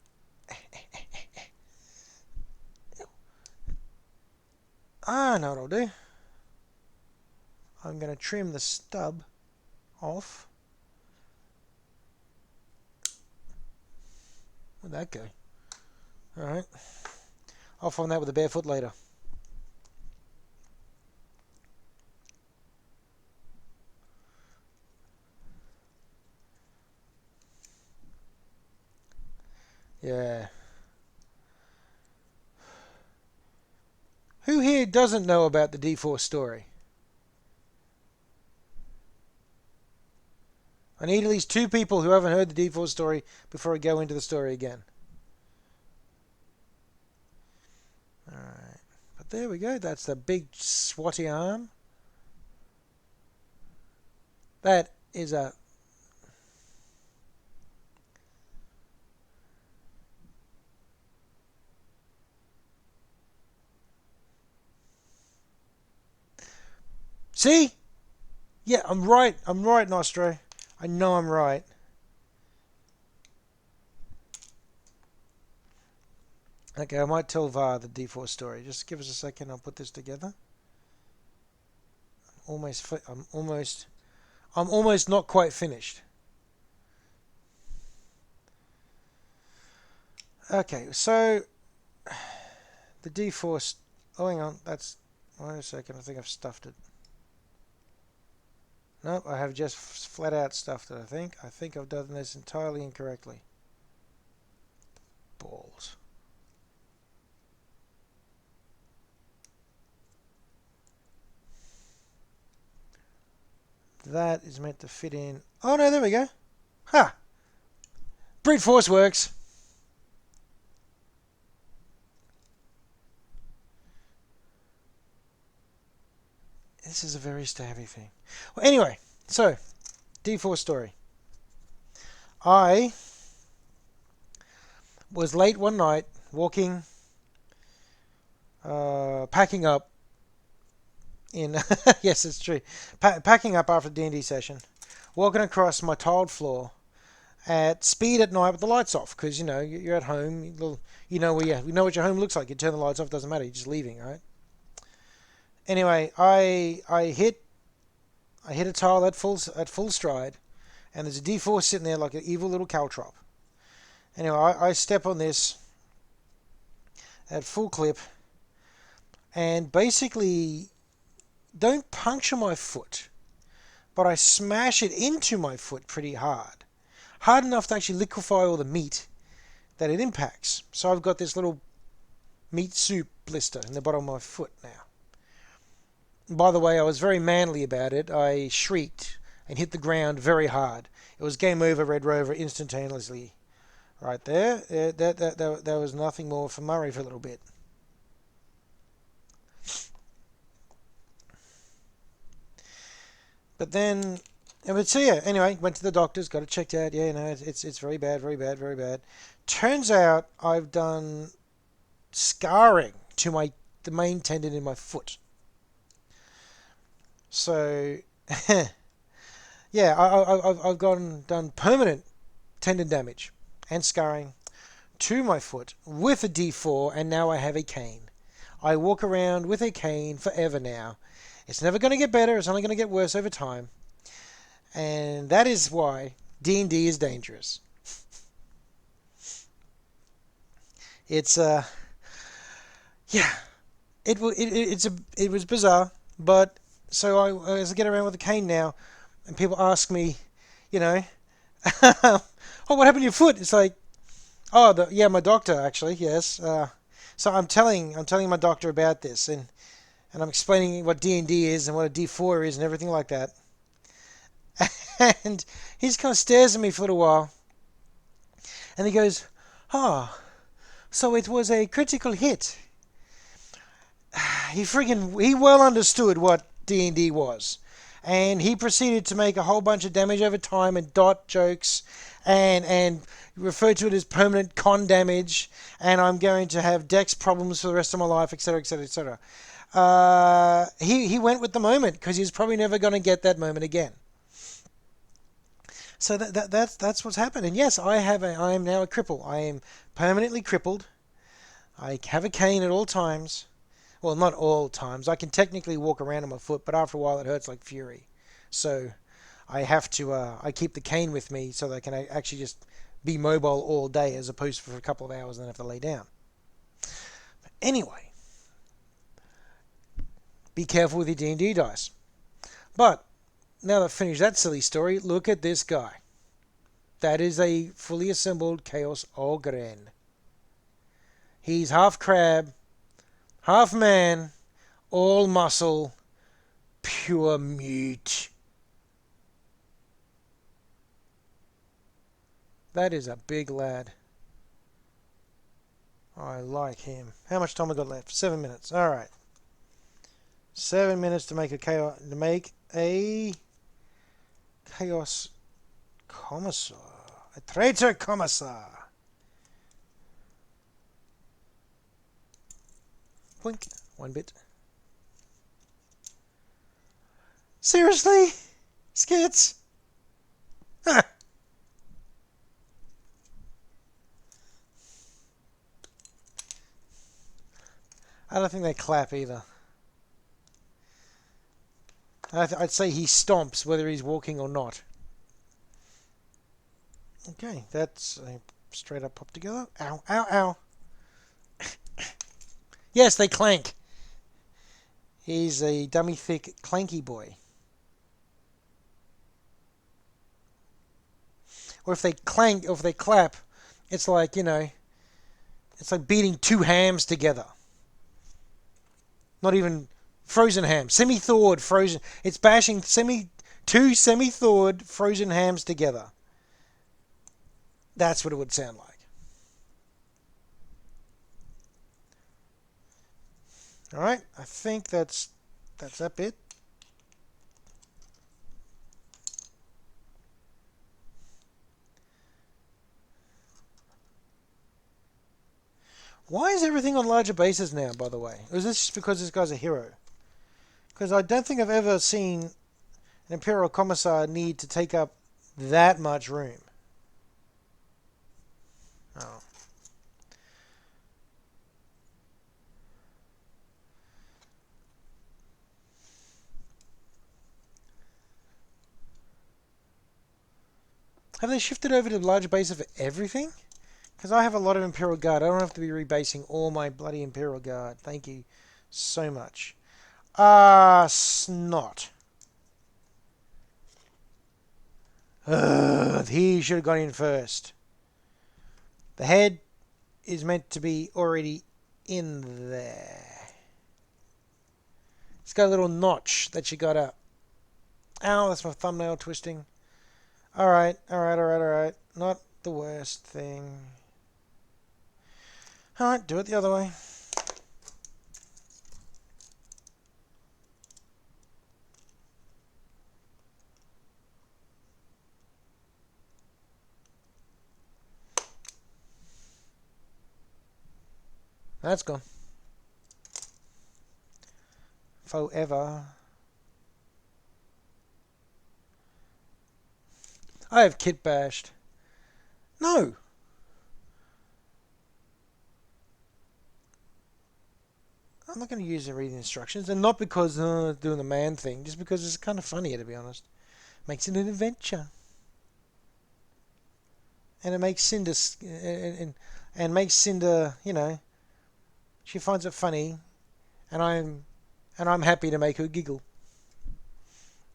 I know what I'll do. I'm gonna trim the stub off. Where'd that go? Alright. I'll find that with a bare foot later. Yeah. Who here doesn't know about the D4 story? I need at least 2 people who haven't heard the D4 story before I go into the story again. Alright. But there we go. That's the big swatty arm. That is a... See? Yeah, I'm right. I'm right, Nostro. I know I'm right. Okay, I might tell VAR the D4 story. Just give us a second. I'll put this together. I'm almost not quite finished. Okay, so the D4. Oh, hang on. That's... Wait a second. I think I've stuffed it. Nope, I have just flat out stuffed it, I think. I think I've done this entirely incorrectly. Balls. That is meant to fit in. Oh no, there we go. Ha! Brute force works. This is a very stabby thing. Well, anyway, so D4 story. I was late one night, walking, packing up in... yes, it's true. Packing up after the D&D session, walking across my tiled floor at speed at night with the lights off, because, you know, you're at home, you know what your home looks like. You turn the lights off, doesn't matter, you're just leaving, right? Anyway, I hit a tile at full stride, and there's a D4 sitting there like an evil little caltrop. Anyway, I step on this, at full clip and basically don't puncture my foot, but I smash it into my foot pretty hard. Hard enough to actually liquefy all the meat that it impacts. So I've got this little meat soup blister in the bottom of my foot now. By the way, I was very manly about it. I shrieked and hit the ground very hard. It was game over, Red Rover, instantaneously. Right there. That was nothing more for Murray for a little bit. But then, so yeah, anyway, went to the doctors, got it checked out. Yeah, no, it's very bad, very bad, very bad. Turns out I've done scarring to the main tendon in my foot. So, yeah, I've done permanent tendon damage and scarring to my foot with a D4, and now I have a cane. I walk around with a cane forever now. It's never going to get better. It's only going to get worse over time. And that is why D&D is dangerous. It's yeah, it was bizarre, but so as I get around with a cane now, and people ask me, oh, what happened to your foot? It's like, oh, yeah, my doctor actually, yes. So I'm telling my doctor about this, and I'm explaining what D&D is and what a D4 is and everything like that. And he just kind of stares at me for a little while, and he goes, "Oh, so it was a critical hit." He well understood what D&D was, and he proceeded to make a whole bunch of damage over time and dot jokes, and referred to it as permanent con damage, and I'm going to have dex problems for the rest of my life, etc., etc., etc. He went with the moment because he's probably never going to get that moment again. So that's what's happened. And yes, I am now a cripple. I am permanently crippled. I have a cane at all times. Well, not all times. I can technically walk around on my foot, but after a while it hurts like fury. So I have to. I keep the cane with me so that I can actually just be mobile all day, as opposed to for a couple of hours and then have to lay down. But anyway, be careful with your D&D dice. But now that I've finished that silly story, look at this guy. That is a fully assembled Chaos Ogren. He's half crab, half man, all muscle, pure meat. That is a big lad. I like him. How much time have I got left? 7 minutes. All right. 7 minutes to make a Chaos Commissar. A traitor commissar. Blink. 1 bit. Seriously? Skits? Ha! I don't think they clap either. I'd say he stomps whether he's walking or not. Okay, that's a straight up pop together. Ow, ow, ow. Yes, they clank. He's a dummy thick clanky boy. Or if they clank, or if they clap, it's like, it's like beating two hams together. Not even frozen ham. Semi-thawed frozen. It's bashing two semi-thawed frozen hams together. That's what it would sound like. Alright, I think that's that bit. Why is everything on larger bases now, by the way? Or is this just because this guy's a hero? Because I don't think I've ever seen an Imperial Commissar need to take up that much room. Oh. Have they shifted over to larger bases for everything? Because I have a lot of Imperial Guard. I don't have to be rebasing all my bloody Imperial Guard. Thank you so much. Snot. He should have gone in first. The head is meant to be already in there. It's got a little notch that you got up. Ow, that's my thumbnail twisting. Alright. Not the worst thing. Alright, do it the other way. That's gone. Forever. I have kit bashed. No. I'm not going to use and read the instructions, and not because doing the man thing, just because it's kind of funny, to be honest. Makes it an adventure, and it makes Cinder and makes Cinder, you know, she finds it funny, and I'm happy to make her giggle.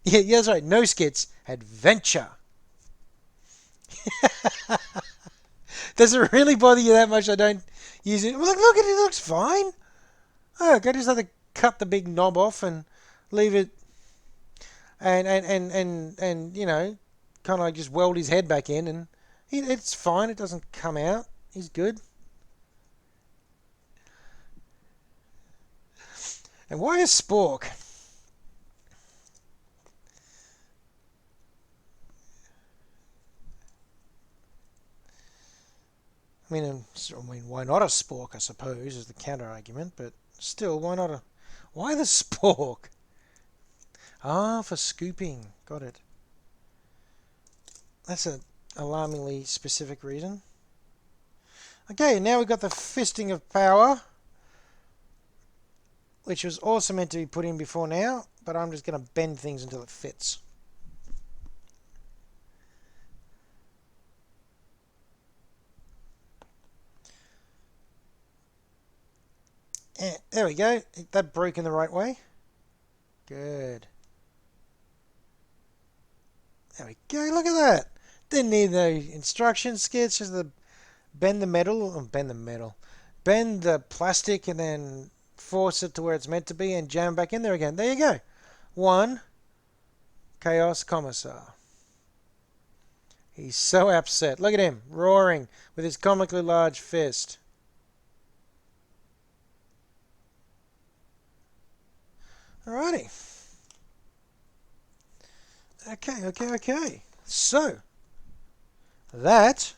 Yeah, that's right. No skits, adventure. Does it really bother you that much? I don't use it. Well, look at it. It looks fine. Oh, I just have to cut the big knob off and leave it, and you know, kind of like just weld his head back in, and it's fine. It doesn't come out. He's good. And why is Spork? I mean, why not a Spork? I suppose is the counter argument, but still, why not a? Why the Spork? Ah, for scooping. Got it. That's an alarmingly specific reason. Okay, now we've got the Fisting of Power, which was also meant to be put in before now, but I'm just going to bend things until it fits. There we go. That broke in the right way. Good. There we go. Look at that. Didn't need no instruction skits. Just the bend the plastic, and then force it to where it's meant to be, and jam back in there again. There you go. One Chaos Commissar. He's so upset. Look at him roaring with his comically large fist. Alrighty. Okay. So, that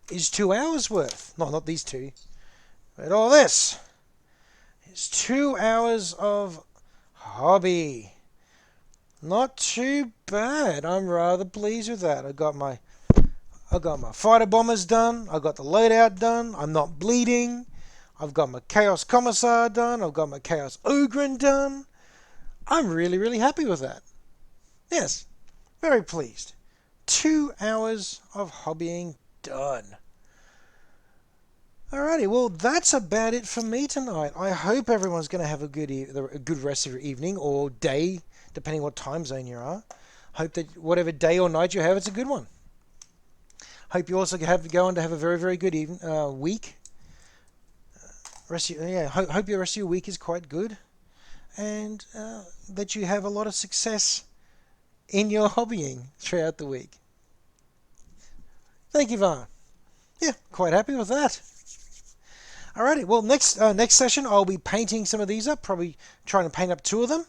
is 2 hours worth. No, not these two. But all this is 2 hours of hobby. Not too bad. I'm rather pleased with that. I got my Fighter Bomberz done. I got the loadout done. I'm not bleeding. I've got my Chaos Commissar done. I've got my Chaos Ogren done. I'm really, really happy with that. Yes, very pleased. 2 hours of hobbying done. Alrighty, well, that's about it for me tonight. I hope everyone's going to have a good rest of your evening or day, depending what time zone you are. Hope that whatever day or night you have, it's a good one. Hope you also go on to have a very, very good week. Hope your rest of your week is quite good, and that you have a lot of success in your hobbying throughout the week. Thank you, Vaughn. Yeah, quite happy with that. Alrighty, well, next session I'll be painting some of these up, probably trying to paint up 2 of them,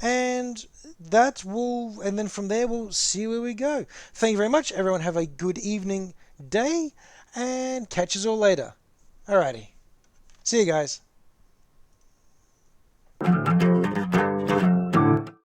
and then from there we'll see where we go. Thank you very much. Everyone have a good evening, day, and catch us all later. Alrighty. See you guys.